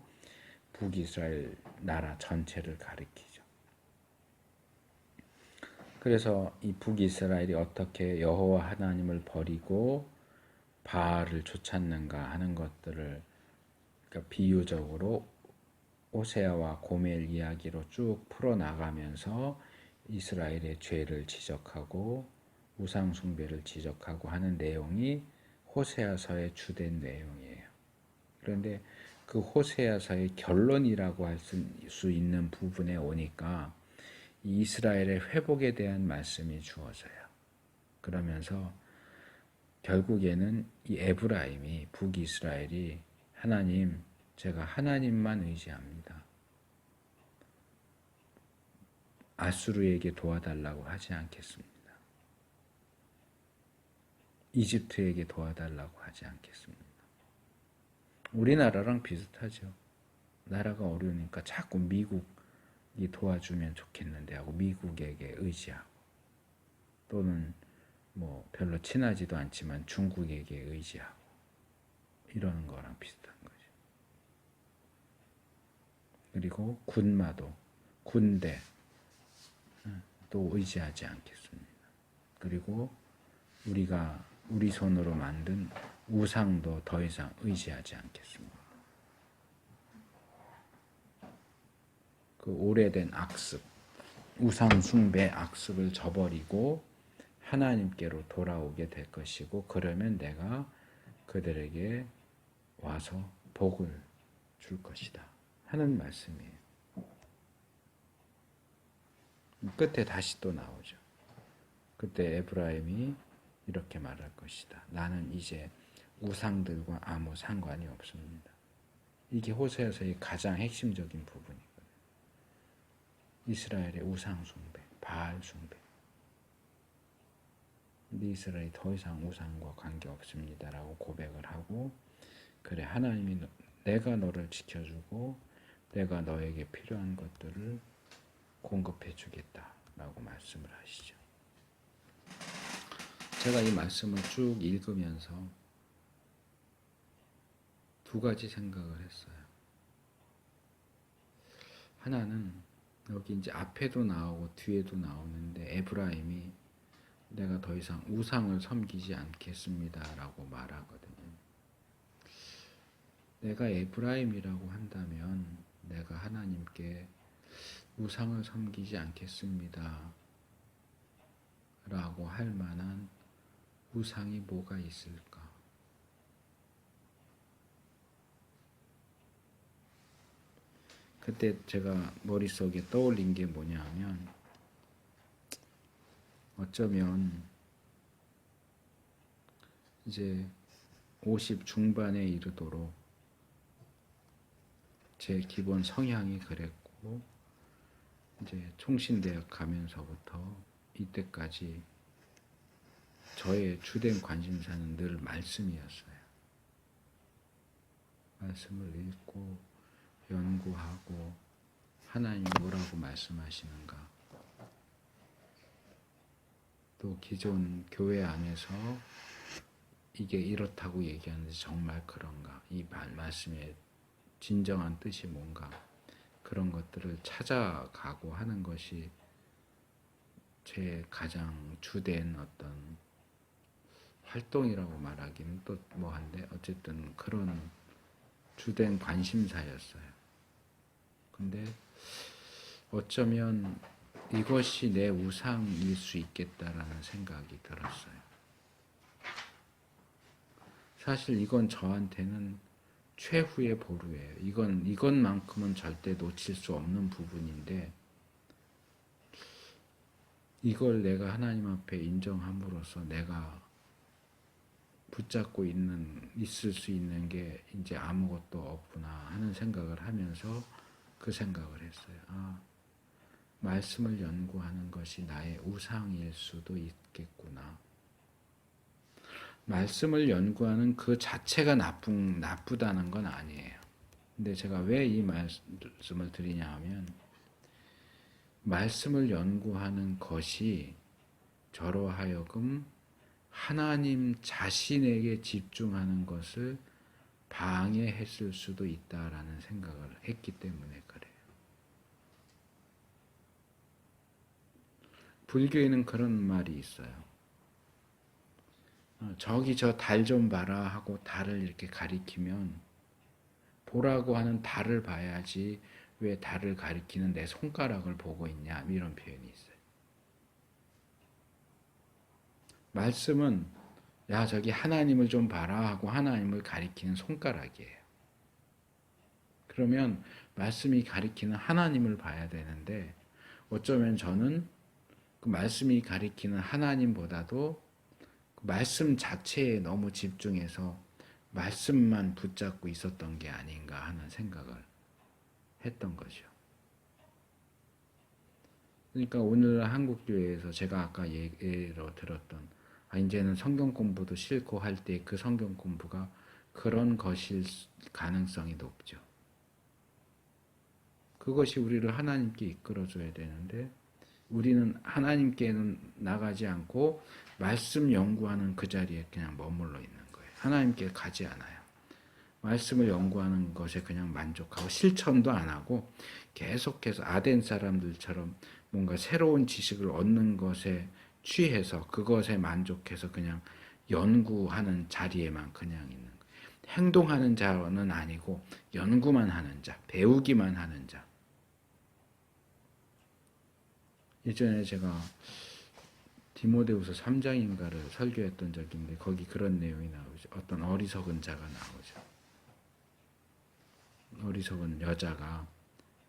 북이스라엘 나라 전체를 가리키죠. 그래서 이 북이스라엘이 어떻게 여호와 하나님을 버리고 바알을 쫓았는가 하는 것들을, 그러니까 비유적으로 호세아와 고멜 이야기로 쭉 풀어나가면서 이스라엘의 죄를 지적하고 우상 숭배를 지적하고 하는 내용이 호세아서의 주된 내용이에요. 그런데 그 호세아서의 결론이라고 할 수 있는 부분에 오니까 이스라엘의 회복에 대한 말씀이 주어져요. 그러면서 결국에는 이 에브라임이 북이스라엘이 하나님, 제가 하나님만 의지합니다. 아수르에게 도와달라고 하지 않겠습니다. 이집트에게 도와달라고 하지 않겠습니다. 우리나라랑 비슷하죠. 나라가 어려우니까 자꾸 미국이 도와주면 좋겠는데 하고 미국에게 의지하고, 또는 뭐 별로 친하지도 않지만 중국에게 의지하고 이러는 거랑 비슷한 거죠. 그리고 군마도 군대 또 의지하지 않겠습니다. 그리고 우리 손으로 만든 우상도 더 이상 의지하지 않겠습니다. 그 오래된 악습, 우상 숭배 악습을 저버리고 하나님께로 돌아오게 될 것이고, 그러면 내가 그들에게 와서 복을 줄 것이다 하는 말씀이에요. 끝에 다시 또 나오죠. 그때 에브라임이 이렇게 말할 것이다. 나는 이제 우상들과 아무 상관이 없습니다. 이게 호세아서의 가장 핵심적인 부분이거든요. 이스라엘의 우상 숭배, 바알 숭배. 이스라엘이 더 이상 우상과 관계 없습니다라고 고백을 하고, 그래 하나님이 내가 너를 지켜주고 내가 너에게 필요한 것들을 공급해 주겠다라고 말씀을 하시죠. 제가 이 말씀을 쭉 읽으면서 두 가지 생각을 했어요. 하나는 여기 이제 앞에도 나오고 뒤에도 나오는데 에브라임이 내가 더 이상 우상을 섬기지 않겠습니다라고 말하거든요. 내가 에브라임이라고 한다면 내가 하나님께 우상을 섬기지 않겠습니다 라고 할 만한 우상이 뭐가 있을까? 그때 제가 머릿속에 떠올린 게 뭐냐 하면 어쩌면 이제 50 중반에 이르도록 제 기본 성향이 그랬고 이제 총신대학 가면서부터 이때까지 저의 주된 관심사는 늘 말씀이었어요. 말씀을 읽고 연구하고 하나님이 뭐라고 말씀하시는가, 또 기존 교회 안에서 이게 이렇다고 얘기하는데 정말 그런가, 이 말씀의 진정한 뜻이 뭔가, 그런 것들을 찾아가고 하는 것이 제 가장 주된 어떤 활동이라고 말하기는 또 뭐한데 어쨌든 그런 주된 관심사였어요. 근데 어쩌면 이것이 내 우상일 수 있겠다라는 생각이 들었어요. 사실 이건 저한테는 최후의 보루예요. 이것만큼은 절대 놓칠 수 없는 부분인데, 이걸 내가 하나님 앞에 인정함으로써 내가 붙잡고 있을 수 있는 게 이제 아무것도 없구나 하는 생각을 하면서 그 생각을 했어요. 말씀을 연구하는 것이 나의 우상일 수도 있겠구나. 말씀을 연구하는 그 자체가 나쁘다는 건 아니에요. 근데 제가 왜 이 말씀을 드리냐 하면, 말씀을 연구하는 것이 저로 하여금 하나님 자신에게 집중하는 것을 방해했을 수도 있다라는 생각을 했기 때문에 그래요. 불교에는 그런 말이 있어요. 저기 저 달 좀 봐라 하고 달을 이렇게 가리키면 보라고 하는 달을 봐야지 왜 달을 가리키는 내 손가락을 보고 있냐, 이런 표현이 있어요. 말씀은 야 저기 하나님을 좀 봐라 하고 하나님을 가리키는 손가락이에요. 그러면 말씀이 가리키는 하나님을 봐야 되는데 어쩌면 저는 그 말씀이 가리키는 하나님보다도 그 말씀 자체에 너무 집중해서 말씀만 붙잡고 있었던 게 아닌가 하는 생각을 했던 거죠. 그러니까 오늘 한국교회에서 제가 아까 예로 들었던 이제는 성경 공부도 싫고 할 때 그 성경 공부가 그런 것일 가능성이 높죠. 그것이 우리를 하나님께 이끌어줘야 되는데 우리는 하나님께는 나가지 않고 말씀 연구하는 그 자리에 그냥 머물러 있는 거예요. 하나님께 가지 않아요. 말씀을 연구하는 것에 그냥 만족하고 실천도 안 하고 계속해서 아덴 사람들처럼 뭔가 새로운 지식을 얻는 것에 취해서 그것에 만족해서 그냥 연구하는 자리에만 그냥 있는 거예요. 행동하는 자는 아니고 연구만 하는 자, 배우기만 하는 자. 예전에 제가 디모데후서 3장인가를 설교했던 적이 있는데 거기 그런 내용이 나오죠. 어떤 어리석은 자가 나오죠. 어리석은 여자가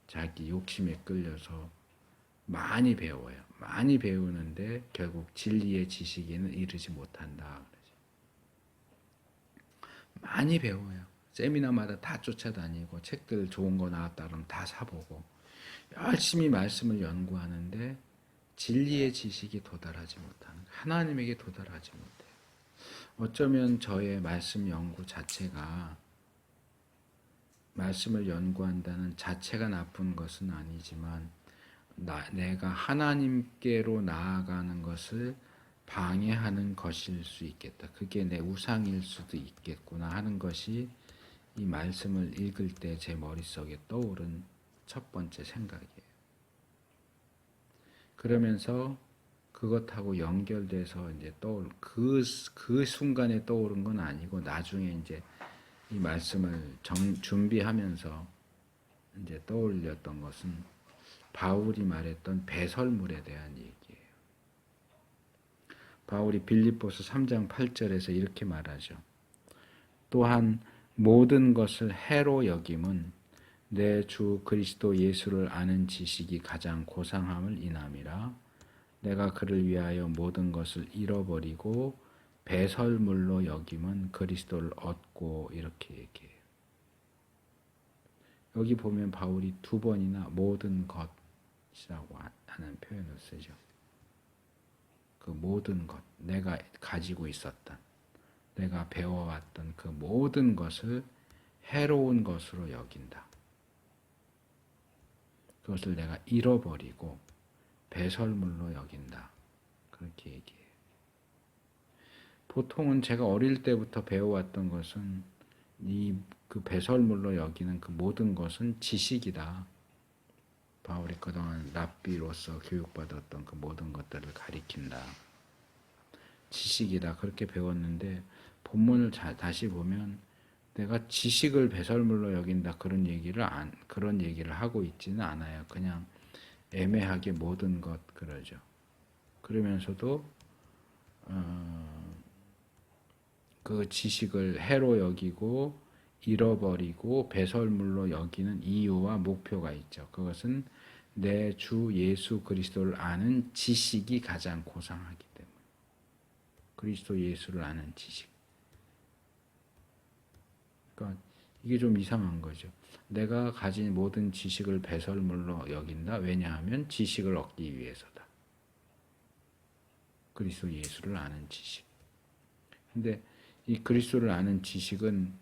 자기 욕심에 끌려서 많이 배워요. 많이 배우는데 결국 진리의 지식에는 이르지 못한다. 많이 배워요. 세미나마다 다 쫓아다니고 책들 좋은 거 나왔다 그러면 다 사보고 열심히 말씀을 연구하는데 진리의 지식이 도달하지 못하는, 하나님에게 도달하지 못해요. 어쩌면 저의 말씀 연구 자체가, 말씀을 연구한다는 자체가 나쁜 것은 아니지만 내가 하나님께로 나아가는 것을 방해하는 것일 수 있겠다. 그게 내 우상일 수도 있겠구나 하는 것이 이 말씀을 읽을 때 제 머릿속에 떠오른 첫 번째 생각이에요. 그러면서 그것하고 연결돼서 이제 그 순간에 떠오른 건 아니고 나중에 이제 이 말씀을 준비하면서 이제 떠올렸던 것은 바울이 말했던 배설물에 대한 얘기예요. 바울이 빌립보서 3장 8절에서 이렇게 말하죠. 또한 모든 것을 해로 여김은 내 주 그리스도 예수를 아는 지식이 가장 고상함을 인함이라. 내가 그를 위하여 모든 것을 잃어버리고 배설물로 여김은 그리스도를 얻고, 이렇게 얘기해요. 여기 보면 바울이 2번이나 모든 것이라고 하는 표현을 쓰죠. 그 모든 것, 내가 가지고 있었던, 내가 배워왔던 그 모든 것을 해로운 것으로 여긴다. 그것을 내가 잃어버리고 배설물로 여긴다. 그렇게 얘기해요. 보통은 제가 어릴 때부터 배워왔던 것은 그 배설물로 여기는 그 모든 것은 지식이다. 바울이 그동안 랍비로서 교육받았던 그 모든 것들을 가리킨다. 지식이다. 그렇게 배웠는데 본문을 다시 보면 내가 지식을 배설물로 여긴다. 그런 얘기를 하고 있지는 않아요. 그냥 애매하게 모든 것 그러죠. 그러면서도 그 지식을 해로 여기고 잃어버리고 배설물로 여기는 이유와 목표가 있죠. 그것은 내 주 예수 그리스도를 아는 지식이 가장 고상하기 때문에. 그리스도 예수를 아는 지식. 그러니까 이게 좀 이상한 거죠. 내가 가진 모든 지식을 배설물로 여긴다. 왜냐하면 지식을 얻기 위해서다. 그리스도 예수를 아는 지식. 근데 이 그리스도를 아는 지식은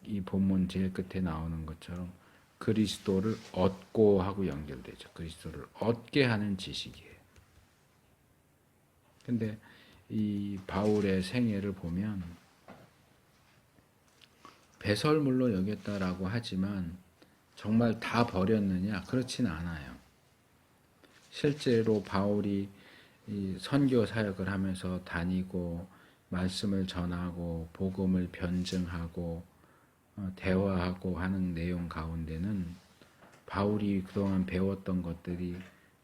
이 본문 제일 끝에 나오는 것처럼 그리스도를 얻고 하고 연결되죠. 그리스도를 얻게 하는 지식이에요. 근데 이 바울의 생애를 보면 배설물로 여겼다라고 하지만 정말 다 버렸느냐? 그렇진 않아요. 실제로 바울이 이 선교 사역을 하면서 다니고 말씀을 전하고 복음을 변증하고 대화하고 하는 내용 가운데는 바울이 그동안 배웠던 것들이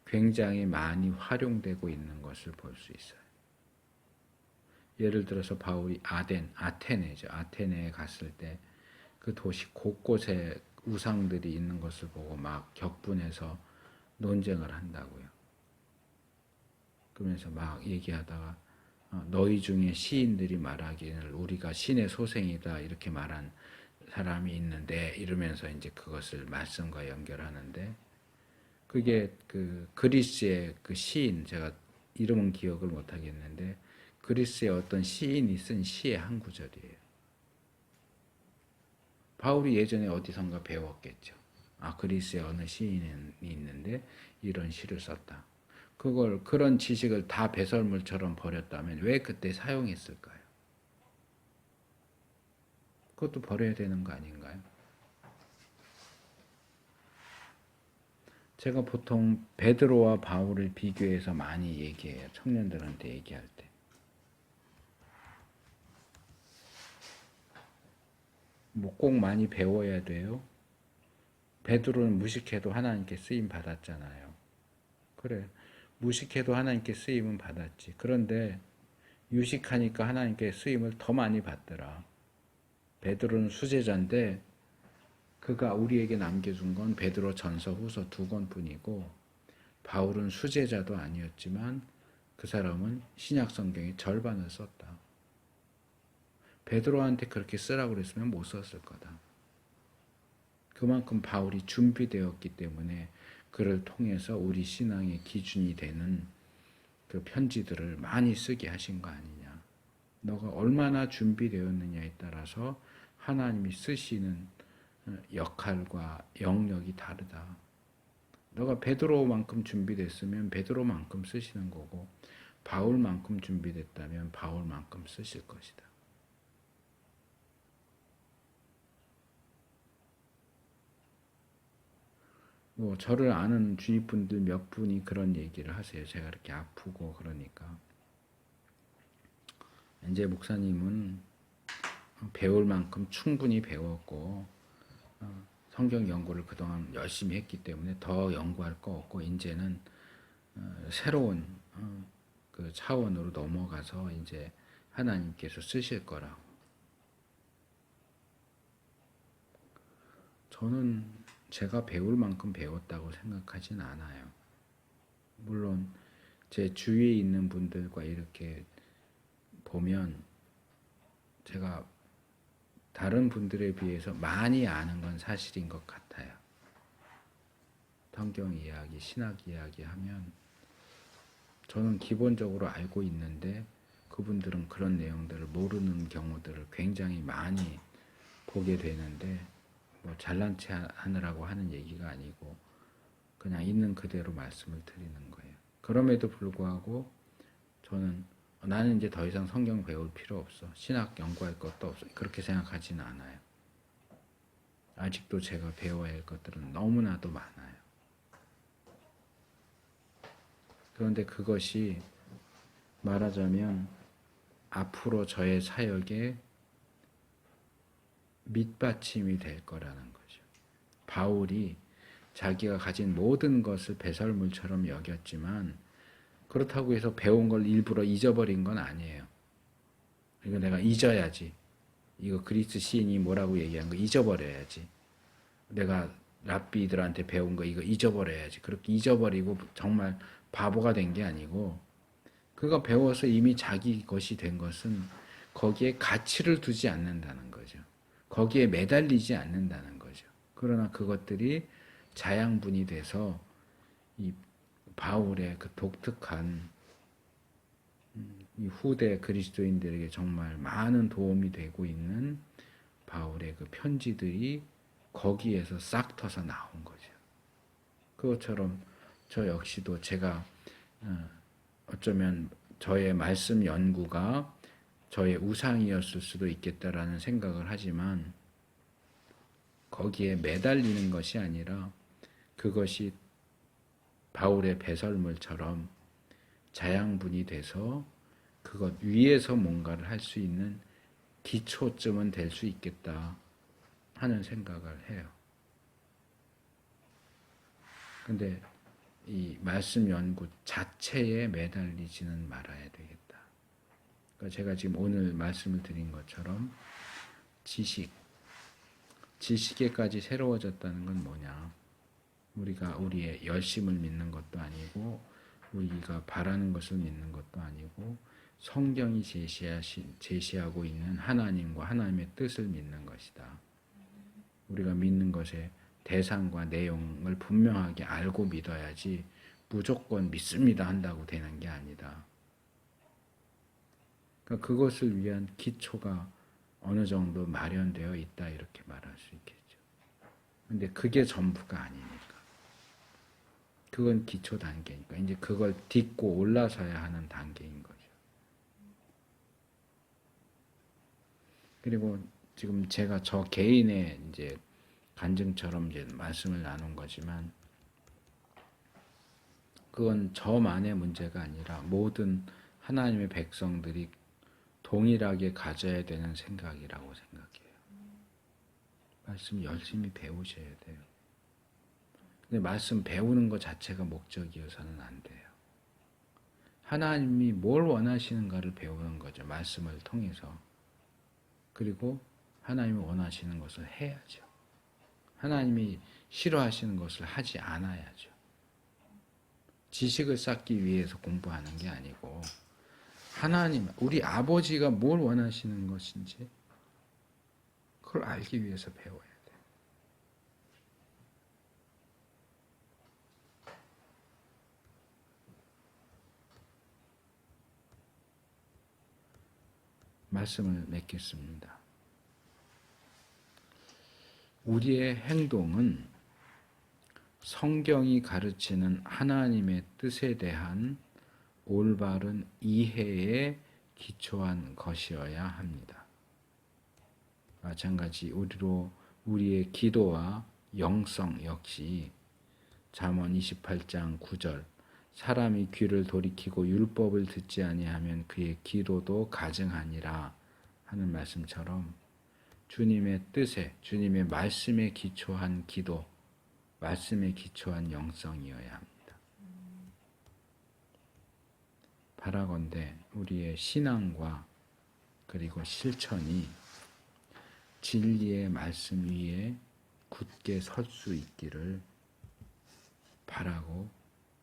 굉장히 많이 활용되고 있는 것을 볼 수 있어요. 예를 들어서 바울이 아테네에 갔을 때 그 도시 곳곳에 우상들이 있는 것을 보고 막 격분해서 논쟁을 한다고요. 그러면서 막 얘기하다가 너희 중에 시인들이 말하기를 우리가 신의 소생이다 이렇게 말한 사람이 있는데, 이러면서 이제 그것을 말씀과 연결하는데, 그게 그 그리스의 그 시인, 제가 이름은 기억을 못 하겠는데 그리스의 어떤 시인이 쓴 시의 한 구절이에요. 바울이 예전에 어디선가 배웠겠죠. 그리스의 어느 시인이 있는데 이런 시를 썼다. 그런 지식을 다 배설물처럼 버렸다면 왜 그때 사용했을까요? 그것도 버려야 되는 거 아닌가요? 제가 보통 베드로와 바울을 비교해서 많이 얘기해요. 청년들한테 얘기할 때. 뭐 꼭 많이 배워야 돼요. 베드로는 무식해도 하나님께 쓰임 받았잖아요. 그래, 무식해도 하나님께 쓰임은 받았지. 그런데 유식하니까 하나님께 쓰임을 더 많이 받더라. 베드로는 수제자인데 그가 우리에게 남겨준 건 베드로 전서 후서 2권뿐이고, 바울은 수제자도 아니었지만 그 사람은 신약 성경의 절반을 썼다. 베드로한테 그렇게 쓰라고 그랬으면 못 썼을 거다. 그만큼 바울이 준비되었기 때문에 그를 통해서 우리 신앙의 기준이 되는 그 편지들을 많이 쓰게 하신 거 아니냐. 너가 얼마나 준비되었느냐에 따라서 하나님이 쓰시는 역할과 영역이 다르다. 너가 베드로만큼 준비됐으면 베드로만큼 쓰시는 거고, 바울만큼 준비됐다면 바울만큼 쓰실 것이다. 뭐 저를 아는 주위 분들 몇 분이 그런 얘기를 하세요. 제가 이렇게 아프고 그러니까 이제 목사님은 배울 만큼 충분히 배웠고 성경 연구를 그동안 열심히 했기 때문에 더 연구할 거 없고 이제는 새로운 그 차원으로 넘어가서 이제 하나님께서 쓰실 거라고. 저는 제가 배울 만큼 배웠다고 생각하진 않아요. 물론 제 주위에 있는 분들과 이렇게 보면 제가 다른 분들에 비해서 많이 아는 건 사실인 것 같아요. 성경 이야기, 신학 이야기 하면 저는 기본적으로 알고 있는데 그분들은 그런 내용들을 모르는 경우들을 굉장히 많이 보게 되는데 뭐 잘난 체 하느라고 하는 얘기가 아니고 그냥 있는 그대로 말씀을 드리는 거예요. 그럼에도 불구하고 저는 나는 이제 더 이상 성경 배울 필요 없어. 신학 연구할 것도 없어. 그렇게 생각하지는 않아요. 아직도 제가 배워야 할 것들은 너무나도 많아요. 그런데 그것이 말하자면 앞으로 저의 사역에 밑받침이 될 거라는 거죠. 바울이 자기가 가진 모든 것을 배설물처럼 여겼지만 그렇다고 해서 배운 걸 일부러 잊어버린 건 아니에요. 이거 내가 잊어야지. 이거 그리스 시인이 뭐라고 얘기한 거 잊어버려야지. 내가 랍비들한테 배운 거 이거 잊어버려야지. 그렇게 잊어버리고 정말 바보가 된 게 아니고 그가 배워서 이미 자기 것이 된 것은 거기에 가치를 두지 않는다는 거죠. 거기에 매달리지 않는다는 거죠. 그러나 그것들이 자양분이 돼서 이 바울의 그 독특한 이 후대 그리스도인들에게 정말 많은 도움이 되고 있는 바울의 그 편지들이 거기에서 싹 터서 나온 거죠. 그것처럼 저 역시도 제가 어쩌면 저의 말씀 연구가 저의 우상이었을 수도 있겠다라는 생각을 하지만 거기에 매달리는 것이 아니라 그것이 바울의 배설물처럼 자양분이 돼서 그것 위에서 뭔가를 할 수 있는 기초쯤은 될 수 있겠다 하는 생각을 해요. 근데 이 말씀 연구 자체에 매달리지는 말아야 되겠다. 그러니까 제가 지금 오늘 말씀을 드린 것처럼 지식에까지 새로워졌다는 건 뭐냐? 우리가 우리의 열심을 믿는 것도 아니고 우리가 바라는 것을 믿는 것도 아니고 성경이 제시하고 있는 하나님과 하나님의 뜻을 믿는 것이다. 우리가 믿는 것의 대상과 내용을 분명하게 알고 믿어야지 무조건 믿습니다 한다고 되는 게 아니다. 그러니까 그것을 위한 기초가 어느 정도 마련되어 있다 이렇게 말할 수 있겠죠. 근데 그게 전부가 아니니까. 그건 기초 단계니까 이제 그걸 딛고 올라서야 하는 단계인 거죠. 그리고 지금 제가 저 개인의 이제 간증처럼 이제 말씀을 나눈 거지만 그건 저만의 문제가 아니라 모든 하나님의 백성들이 동일하게 가져야 되는 생각이라고 생각해요. 말씀 열심히 배우셔야 돼요. 근데 말씀 배우는 것 자체가 목적이어서는 안 돼요. 하나님이 뭘 원하시는가를 배우는 거죠. 말씀을 통해서. 그리고 하나님이 원하시는 것을 해야죠. 하나님이 싫어하시는 것을 하지 않아야죠. 지식을 쌓기 위해서 공부하는 게 아니고 하나님, 우리 아버지가 뭘 원하시는 것인지 그걸 알기 위해서 배워야 돼요. 말씀을 맺겠습니다. 우리의 행동은 성경이 가르치는 하나님의 뜻에 대한 올바른 이해에 기초한 것이어야 합니다. 마찬가지 우리의 기도와 영성 역시 잠언 28장 9절 사람이 귀를 돌이키고 율법을 듣지 아니하면 그의 기도도 가증하니라 하는 말씀처럼 주님의 뜻에 주님의 말씀에 기초한 기도, 말씀에 기초한 영성이어야 합니다. 바라건대 우리의 신앙과 그리고 실천이 진리의 말씀 위에 굳게 설 수 있기를 바라고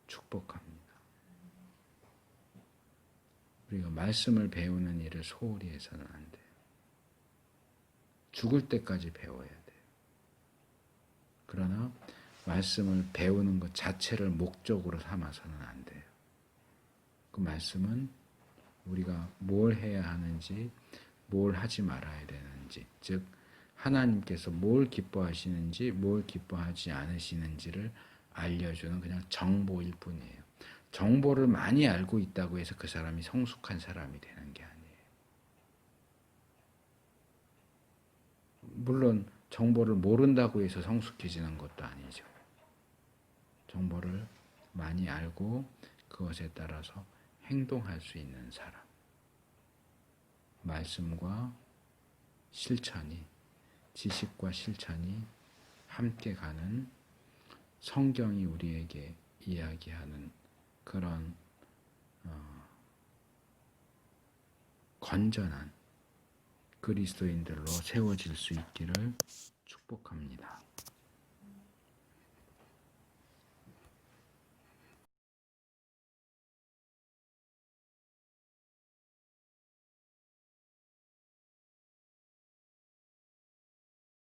축복합니다. 우리가 말씀을 배우는 일을 소홀히 해서는 안 돼요. 죽을 때까지 배워야 돼요. 그러나 말씀을 배우는 것 자체를 목적으로 삼아서는 안 돼요. 그 말씀은 우리가 뭘 해야 하는지, 뭘 하지 말아야 되는지, 즉 하나님께서 뭘 기뻐하시는지, 뭘 기뻐하지 않으시는지를 알려주는 그냥 정보일 뿐이에요. 정보를 많이 알고 있다고 해서 그 사람이 성숙한 사람이 되는 게 아니에요. 물론 정보를 모른다고 해서 성숙해지는 것도 아니죠. 정보를 많이 알고 그것에 따라서 행동할 수 있는 사람. 말씀과 실천이, 지식과 실천이 함께 가는 성경이 우리에게 이야기하는 그런 건전한 그리스도인들로 세워질 수 있기를 축복합니다.